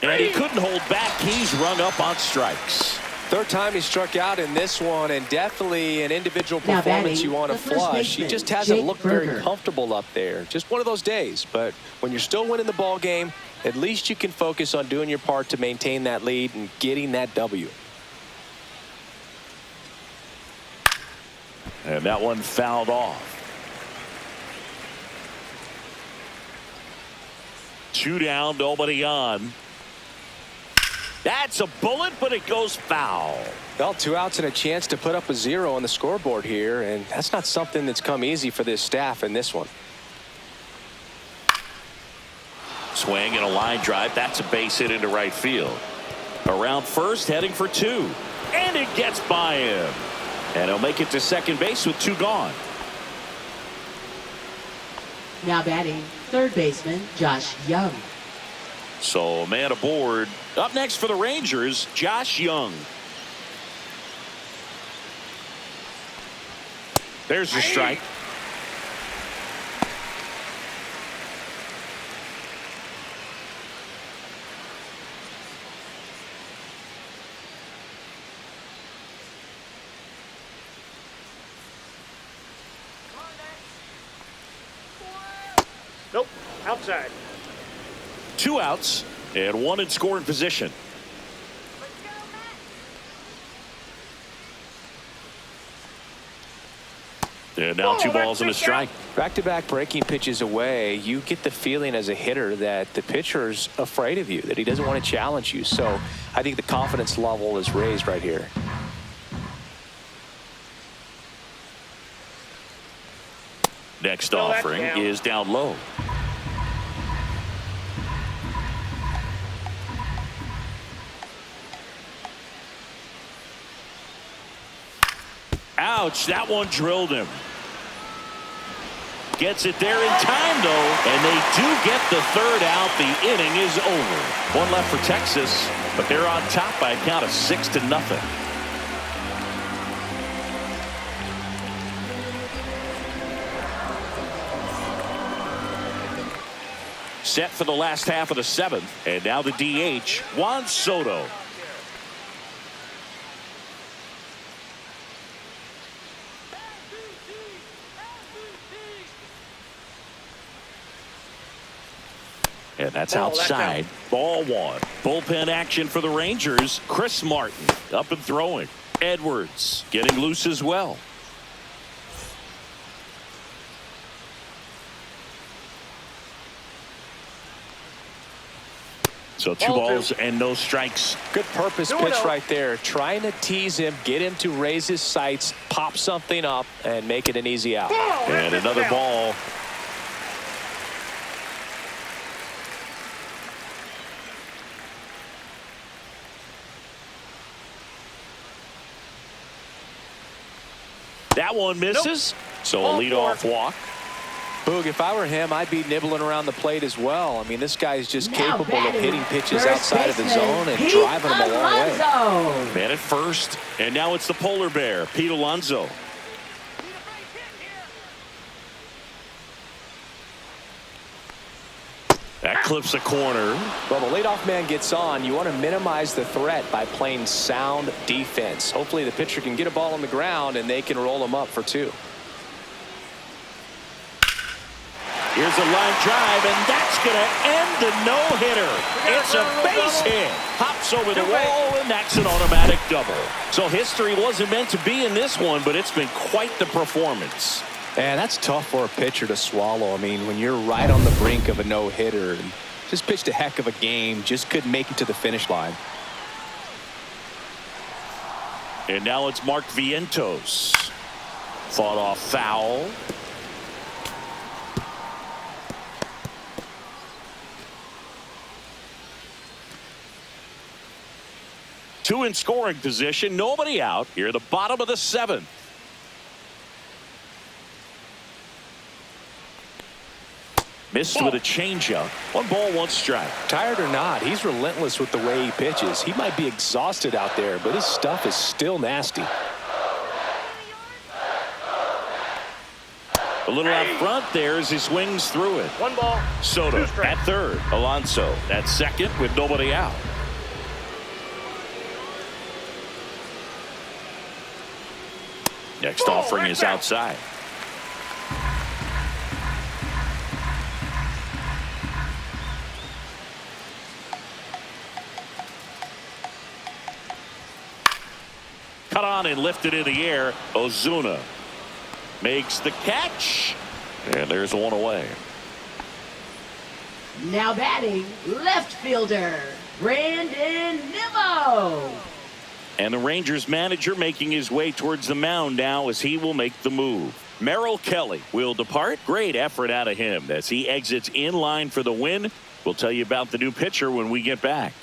And he couldn't hold back. He's rung up on strikes. Third time he struck out in this one, and definitely an individual Now performance batting, you want to the first flush. He baseman, just hasn't Jake looked Berger. very comfortable up there. Just one of those days. But when you're still winning the ball game, at least you can focus on doing your part to maintain that lead and getting that W. And that one fouled off. 2 down, nobody on. That's a bullet, but it goes foul. Well, 2 outs and a chance to put up a 0 on the scoreboard here, and that's not something that's come easy for this staff in this one. Swing and a line drive. That's a base hit into right field. Around first, heading for 2. And it gets by him. And he'll make it to second base with 2 gone. Now batting, third baseman Josh Young. So a man aboard. Up next for the Rangers, Josh Young. There's your strike. Nope. Outside. 2 outs and 1 in scoring position. And now 2 balls and a strike. Back-to-back breaking pitches away, you get the feeling as a hitter that the pitcher's afraid of you, that he doesn't want to challenge you. So I think the confidence level is raised right here. Next No, that's offering down. is down low. Ouch, that one drilled him. Gets it there in time, though, and they do get the 3rd out. The inning is over. 1 left for Texas, but they're on top by a count of 6-0. Set for the last half of the 7th, and now the DH, Juan Soto. And that's outside. Ball 1. Bullpen action for the Rangers. Chris Martin up and throwing. Edwards getting loose as well. So 2 balls and no strikes. Good purpose pitch right there. Trying to tease him, get him to raise his sights, pop something up, and make it an easy out. And another ball. That one misses. So a leadoff walk. Boog, if I were him, I'd be nibbling around the plate as well. I mean, this guy's just Now capable of batting, hitting pitches first outside of the baseman, zone and Pete driving them a long way. Alonso. Man at first, and now it's the polar bear, Pete Alonso. That clips a corner. Well, the leadoff man gets on. You want to minimize the threat by playing sound defense. Hopefully the pitcher can get a ball on the ground and they can roll him up for 2. Here's a line drive, and that's going to end the no-hitter. It's a base hit. Hops over the wall, and that's an automatic double. So history wasn't meant to be in this one, but it's been quite the performance. And that's tough for a pitcher to swallow. I mean, when you're right on the brink of a no-hitter, and just pitched a heck of a game, just couldn't make it to the finish line. And now it's Mark Vientos. Fought off foul. Two in scoring position, nobody out. Here at the bottom of the 7th. Missed with a changeup. 1 ball, 1 strike. Tired or not, he's relentless with the way he pitches. He might be exhausted out there, but his stuff is still nasty. A little out front there as he swings through it. 1 ball. Soto at third. Alonso at second with nobody out. Next offering is outside. Cut on and lifted in the air. Ozuna makes the catch. And there's 1 away. Now batting, left fielder, Brandon Nimmo. And the Rangers manager making his way towards the mound now as he will make the move. Merrill Kelly will depart. Great effort out of him as he exits in line for the win. We'll tell you about the new pitcher when we get back.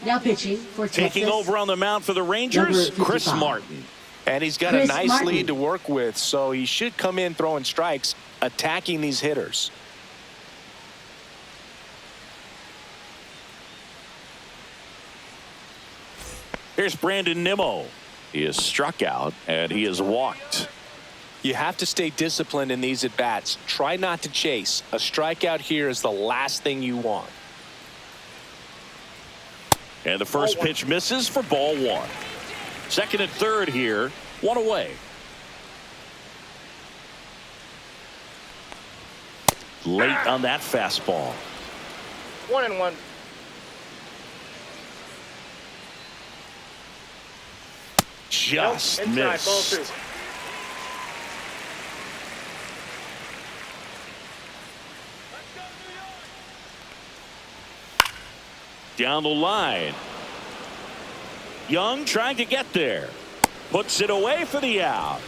Now pitching for Texas. Taking over on the mound for the Rangers, Number Chris 55. Martin. And he's got Chris a nice Martin. lead to work with, so he should come in throwing strikes, attacking these hitters. Here's Brandon Nimmo. He is struck out and he is walked. You have to stay disciplined in these at-bats. Try not to chase. A strikeout here is the last thing you want. And the first pitch misses for ball 1. Second and third here, 1 away. Late on that fastball. 1-1. Just Inside, ball missed. 2. Down the line. Young trying to get there. Puts it away for the out.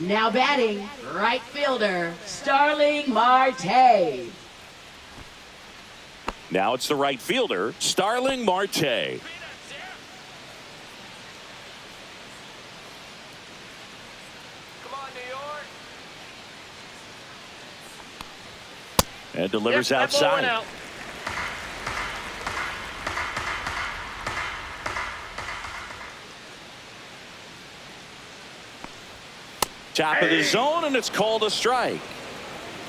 Now batting, right fielder, Starling Marte. Now it's the right fielder, Starling Marte. And delivers Yep, that ball went outside. out. Top of the zone, and it's called a strike.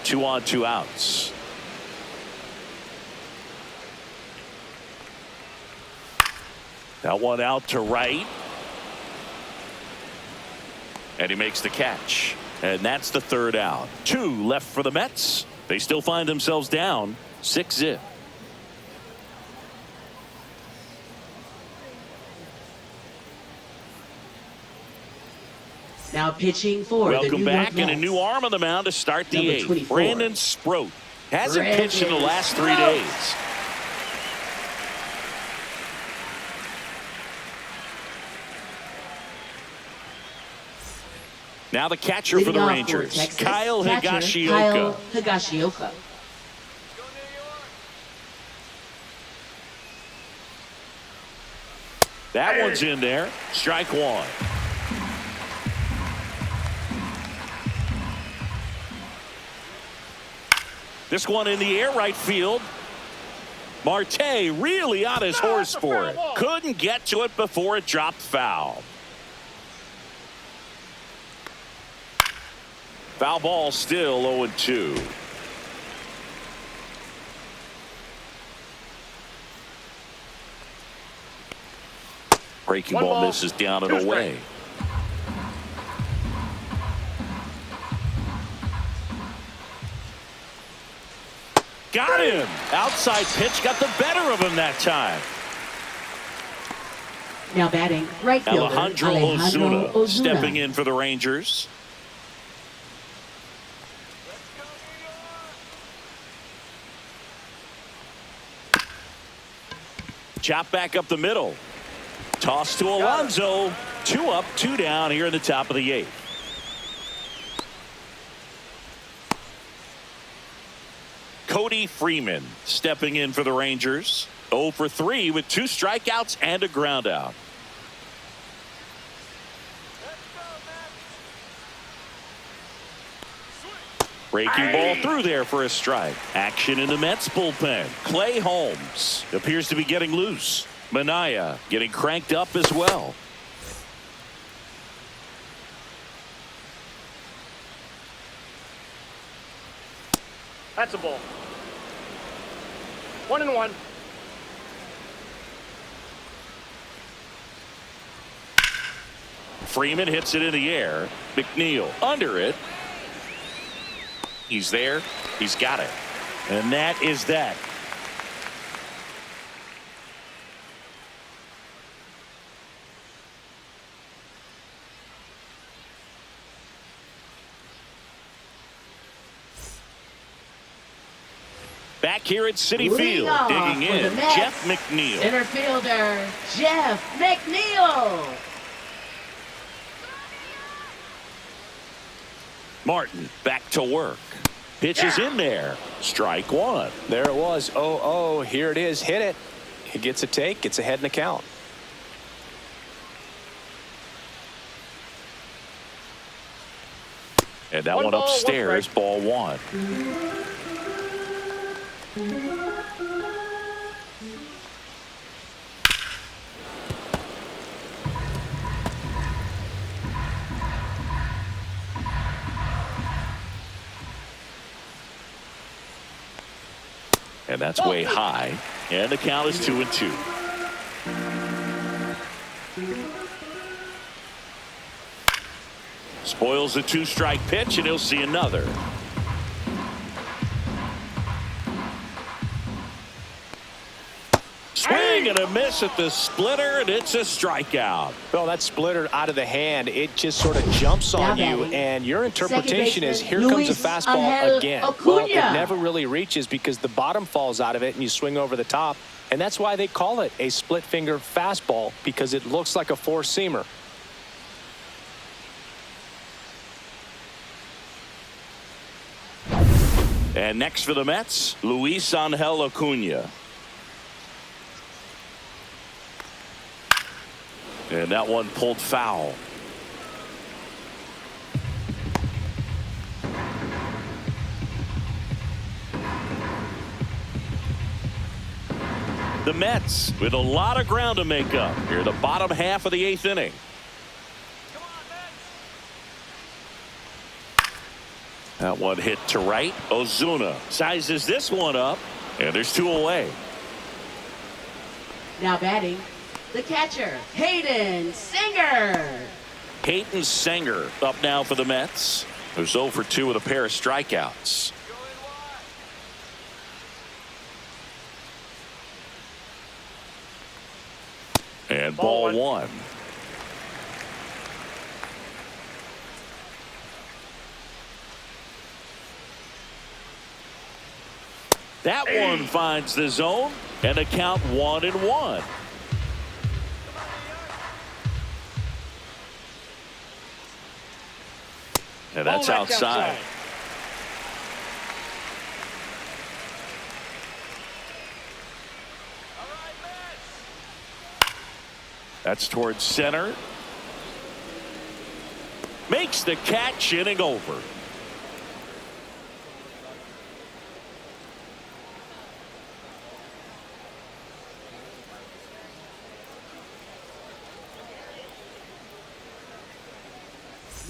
2 on, 2 outs. That one out to right. And he makes the catch. And that's the 3rd out. 2 left for the Mets. They still find themselves down 6-0. Now pitching for the Welcome New back, York and a Mets. new arm on the mound to start the Number 8th. 24. Brandon Sproat hasn't pitched in the Brandon last 3 Sproat. days. Now the catcher for Leading the off Rangers, Texas, Kyle catcher, Higashioka. Kyle Higashioka. That one's in there. Strike 1. This one in the air, right field. Marte really on his horse for it. Couldn't get to it before it dropped foul. Foul ball still 0-2. Breaking One ball ball, misses down and 2 away. strikes. Got him. Outside pitch got the better of him that time. Now batting, right fielder Alejandro Ozuna stepping in for the Rangers. Chop back up the middle. Toss to Alonso. 2 up, 2 down here in the top of the 8th. Cody Freeman stepping in for the Rangers. 0 for 3 with 2 strikeouts and a ground out. Breaking ball through there for a strike. Action in the Mets bullpen. Clay Holmes appears to be getting loose. Manaea getting cranked up as well. That's a ball. 1-1. Freeman hits it in the air. McNeil under it. He's there. He's got it. And that is that. Back here at Citi Field, digging in, Jeff McNeil. Center fielder, Jeff McNeil. Martin back to work. Pitch is in there. Strike 1. There it was. 0-0. Here it is. Hit it. He gets a take. Gets ahead in the count. And that one upstairs, ball 1. And that's way high. And the count is 2-2. Spoils the 2-strike pitch, and he'll see another. Swing and a miss at the splitter, and it's a strikeout. Well, that splitter out of the hand, it just sort of jumps on you, and your interpretation is here comes a fastball again. Well, it never really reaches because the bottom falls out of it, and you swing over the top, and that's why they call it a split finger fastball, because it looks like a four-seamer. And next for the Mets, Luis Angel Acuna. And that one pulled foul. The Mets with a lot of ground to make up here, the bottom half of the 8th inning. That one hit to right. Ozuna sizes this one up, and there's 2 away. Now batting, the catcher, Hayden Singer. Hayden Singer up now for the Mets. Who's 0 for 2 with a pair of strikeouts. And ball 1. That one finds the zone, and the count 1-1. And that's outside. That's towards center. Makes the catch, inning over.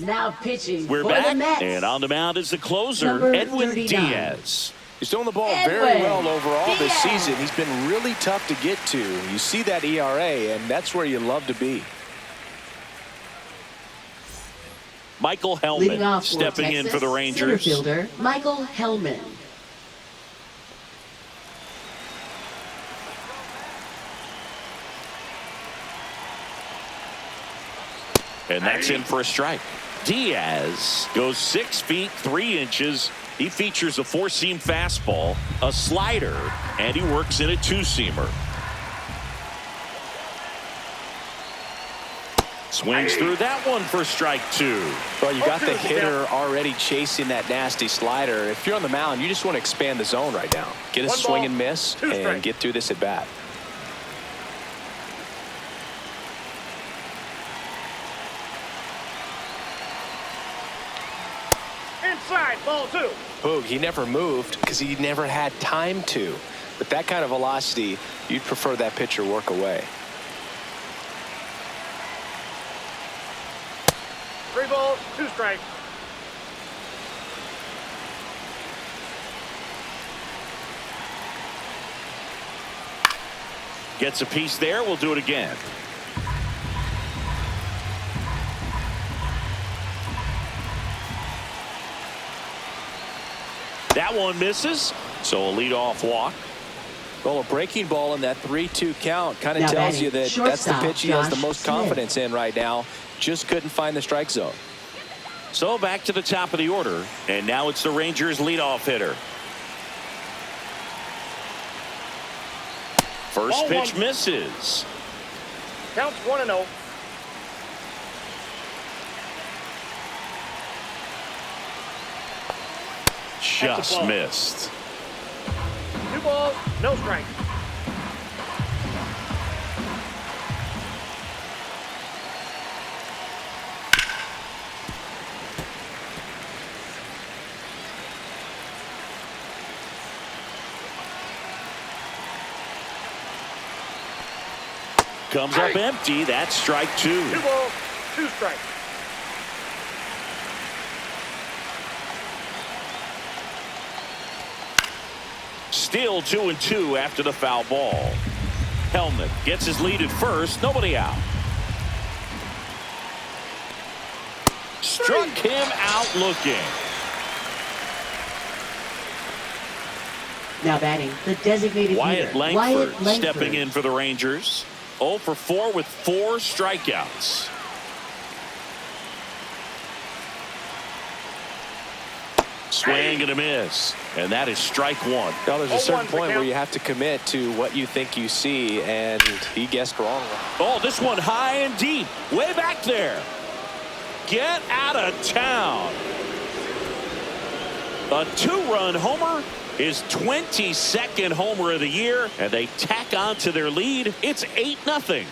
Now pitching We're for back, the Mets. and on the mound is the closer, Number Edwin 39. Diaz. He's throwing the ball very well overall this season. He's been really tough to get to. You see that ERA, and that's where you love to be. Michael Leading Hellman off stepping in for the Rangers. Center fielder Michael Hellman. And that's in for a strike. Diaz goes 6 feet 3 inches. He features a 4-seam fastball, a slider, and he works in a 2-seamer. Swings through that one for strike 2. Well, you got the hitter already chasing that nasty slider. If you're on the mound, you just want to expand the zone right now. Get a swing and miss and get through this at bat. Inside, ball 2. Boog, he never moved because he never had time to. With that kind of velocity, you'd prefer that pitcher work away. 3 balls, 2 strikes. Gets a piece there. We'll do it again. That one misses, so a leadoff walk. Well, a breaking ball in that 3-2 count kind of Now tells batting, you that that's the shortstop, pitch he has the Josh most Smith. confidence in right now. Just couldn't find the strike zone. So back to the top of the order, and now it's the Rangers leadoff hitter. First Ball pitch 1. misses. Counts 1-0. Just ball. missed. 2 balls, no strikes. Comes up empty. That's strike 2. 2 balls, 2 strikes. Still 2-2 after the foul ball. Helmet gets his lead at first. Nobody out. Struck him out looking. Now batting, the designated Wyatt hitter, Langford, Wyatt Langford stepping in for the Rangers. 0 for 4 with 4 strikeouts. Swing and a miss. And that is strike 1. Now, there's a 0-1's certain the point where count. you have to commit to what you think you see, and he guessed wrong. Oh, this one high and deep. Way back there. Get out of town. A 2-run homer. His 22nd homer of the year, and they tack on to their lead. It's 8-0.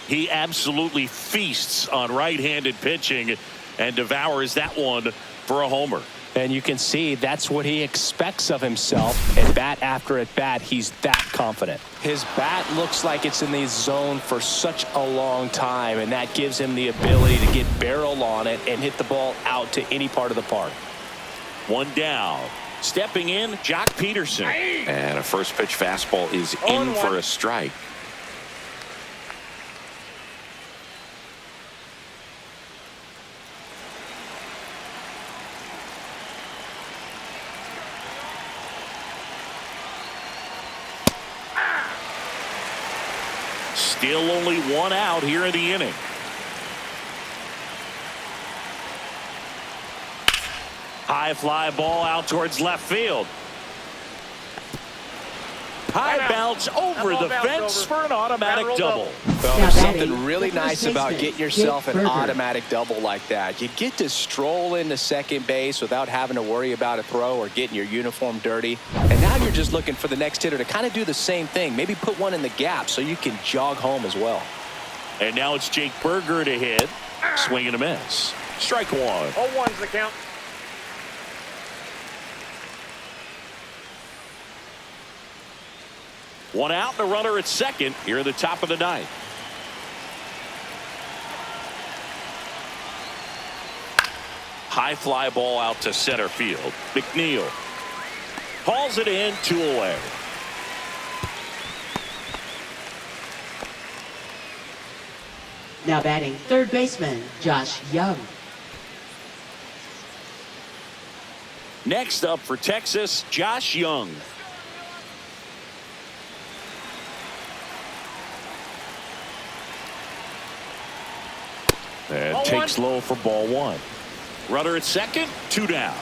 He absolutely feasts on right-handed pitching and devours that one for a homer. And you can see that's what he expects of himself. At bat after at bat, he's that confident. His bat looks like it's in the zone for such a long time, and that gives him the ability to get barrel on it and hit the ball out to any part of the park. 1 down. Stepping in, Jock Peterson. And a first pitch fastball is in 0-1. for a strike. Still only 1 out here in the inning. High fly ball out towards left field. High bounce over That ball the bounced fence over. for an automatic Lateral double. Well, Now there's batting, something really the first nice about baseman, getting yourself Jake an Berger. automatic double like that. You get to stroll into second base without having to worry about a throw or getting your uniform dirty. And now you're just looking for the next hitter to kind of do the same thing. Maybe put one in the gap so you can jog home as well. And now it's Jake Berger to hit. Swing and a miss. Strike 1. 0-1's the count. One out and a runner at second here at the top of the 9th. High fly ball out to center field. McNeil hauls it in, 2 away. Now batting, third baseman, Josh Young. Next up for Texas, Josh Young. And takes low for ball one. Runner at second, 2 down.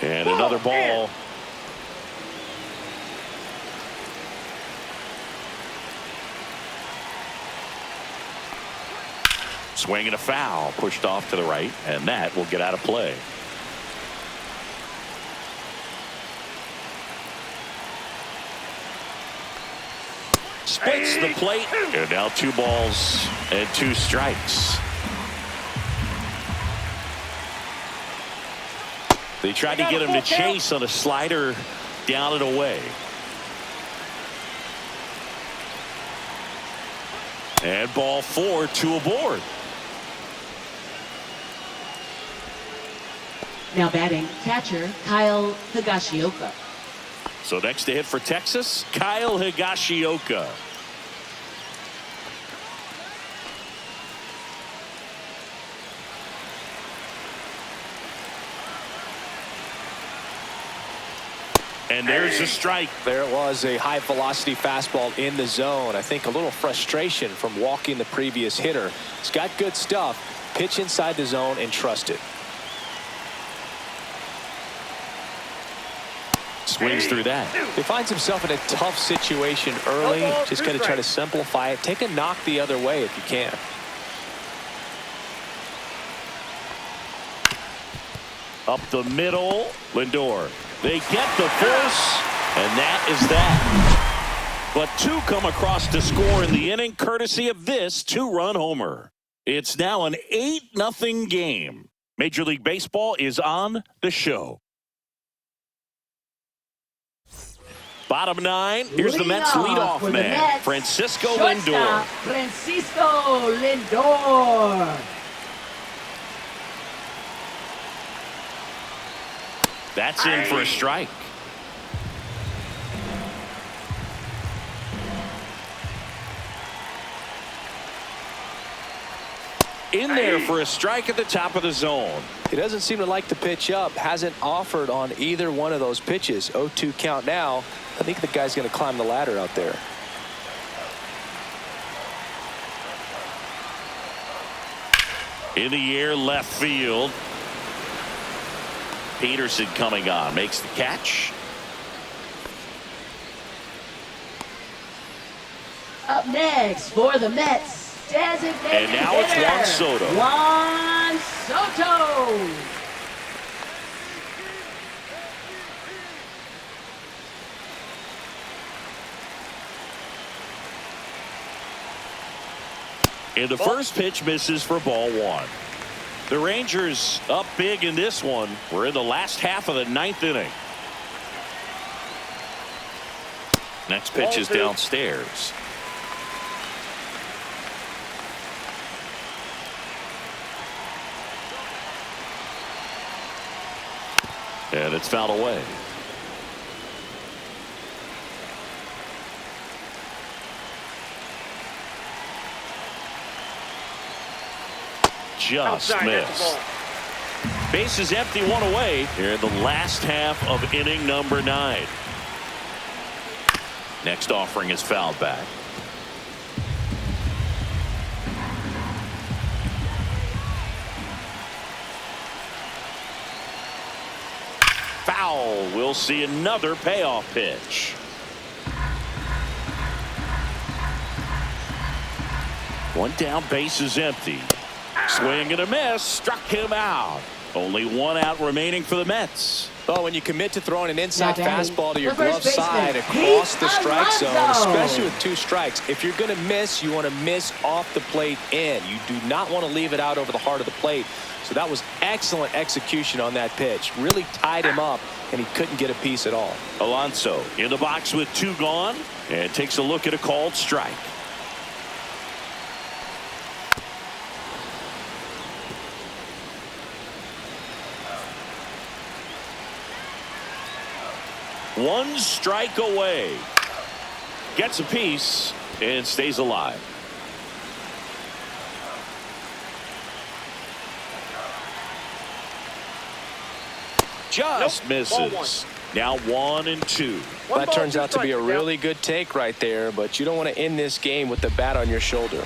And another ball. Swing and a foul, pushed off to the right, and that will get out of play. Splits the plate, and now 2 balls and 2 strikes. They tried to get him to chase on a slider down and away. And ball 4, 2 aboard. Now batting, catcher Kyle Higashioka. So next to hit for Texas, Kyle Higashioka. And there's a strike. There it was, a high velocity fastball in the zone. I think a little frustration from walking the previous hitter. It's got good stuff. Pitch inside the zone and trust it. Swings through that. He finds himself in a tough situation early. Just got to try to simplify it. Take a knock the other way if you can. Up the middle, Lindor. They get the force, and that is that. But 2 come across to score in the inning, courtesy of this 2-run homer. It's now an 8-0 game. Major League Baseball is on the show. Bottom 9, here's the Mets leadoff man, Francisco Lindor. Francisco Lindor. That's in for a strike. In there for a strike at the top of the zone. He doesn't seem to like the pitch up. Hasn't offered on either one of those pitches. 0-2 count now. I think the guy's going to climb the ladder out there. In the air, left field. Peterson coming on, makes the catch. Up next for the Mets, designated And now it's Juan Soto. Juan Soto. And the first pitch misses for ball 1. The Rangers up big in this one. We're in the last half of the 9th inning. Next pitch is downstairs. And it's fouled away. Just missed. Base is empty, 1 away here in the last half of inning number 9. Next offering is fouled back. Foul. We'll see another payoff pitch. One down, base is empty. Swing and a miss, struck him out. Only 1 out remaining for the Mets. Oh, when you commit to throwing an inside fastball to your the first glove side baseman, across the Pete strike zone, Alonso. especially with 2 strikes, if you're going to miss, you want to miss off the plate in. You do not want to leave it out over the heart of the plate. So that was excellent execution on that pitch. Really tied him up, and he couldn't get a piece at all. Alonso in the box with 2 gone and takes a look at a called strike. One strike away. Gets a piece and stays alive. Just misses. Now 1-2. That turns out to be a really good take right there, but you don't want to end this game with the bat on your shoulder.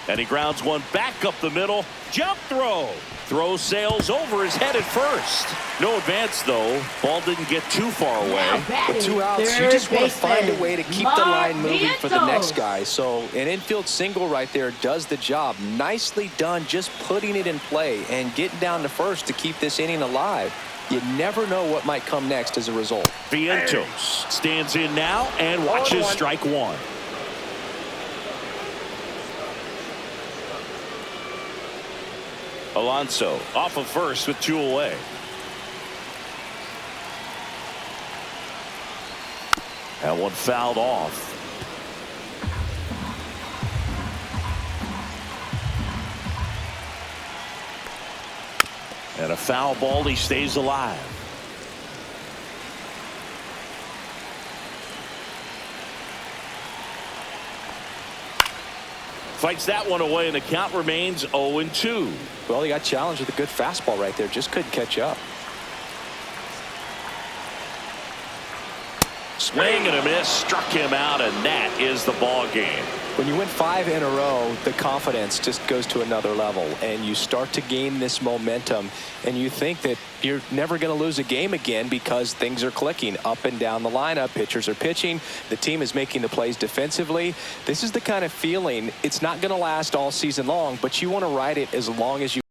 And he grounds one back up the middle. Jump throw. Throw sails over his head at first. No advance, though. Ball didn't get too far away. With 2 outs, you just want to find a way to keep the line moving for the next guy. So an infield single right there does the job. Nicely done, just putting it in play and getting down to first to keep this inning alive. You never know what might come next as a result. Vientos stands in now and watches strike one. Alonso off of first with 2 away. That one fouled off. And a foul ball. He stays alive. Fights that one away, and the count remains 0-2. Well, he got challenged with a good fastball right there. Just couldn't catch up. Swing and a miss. Struck him out, and that is the ball game. When you win 5 in a row, the confidence just goes to another level, and you start to gain this momentum, and you think that you're never going to lose a game again because things are clicking up and down the lineup. Pitchers are pitching. The team is making the plays defensively. This is the kind of feeling, it's not going to last all season long, but you want to ride it as long as you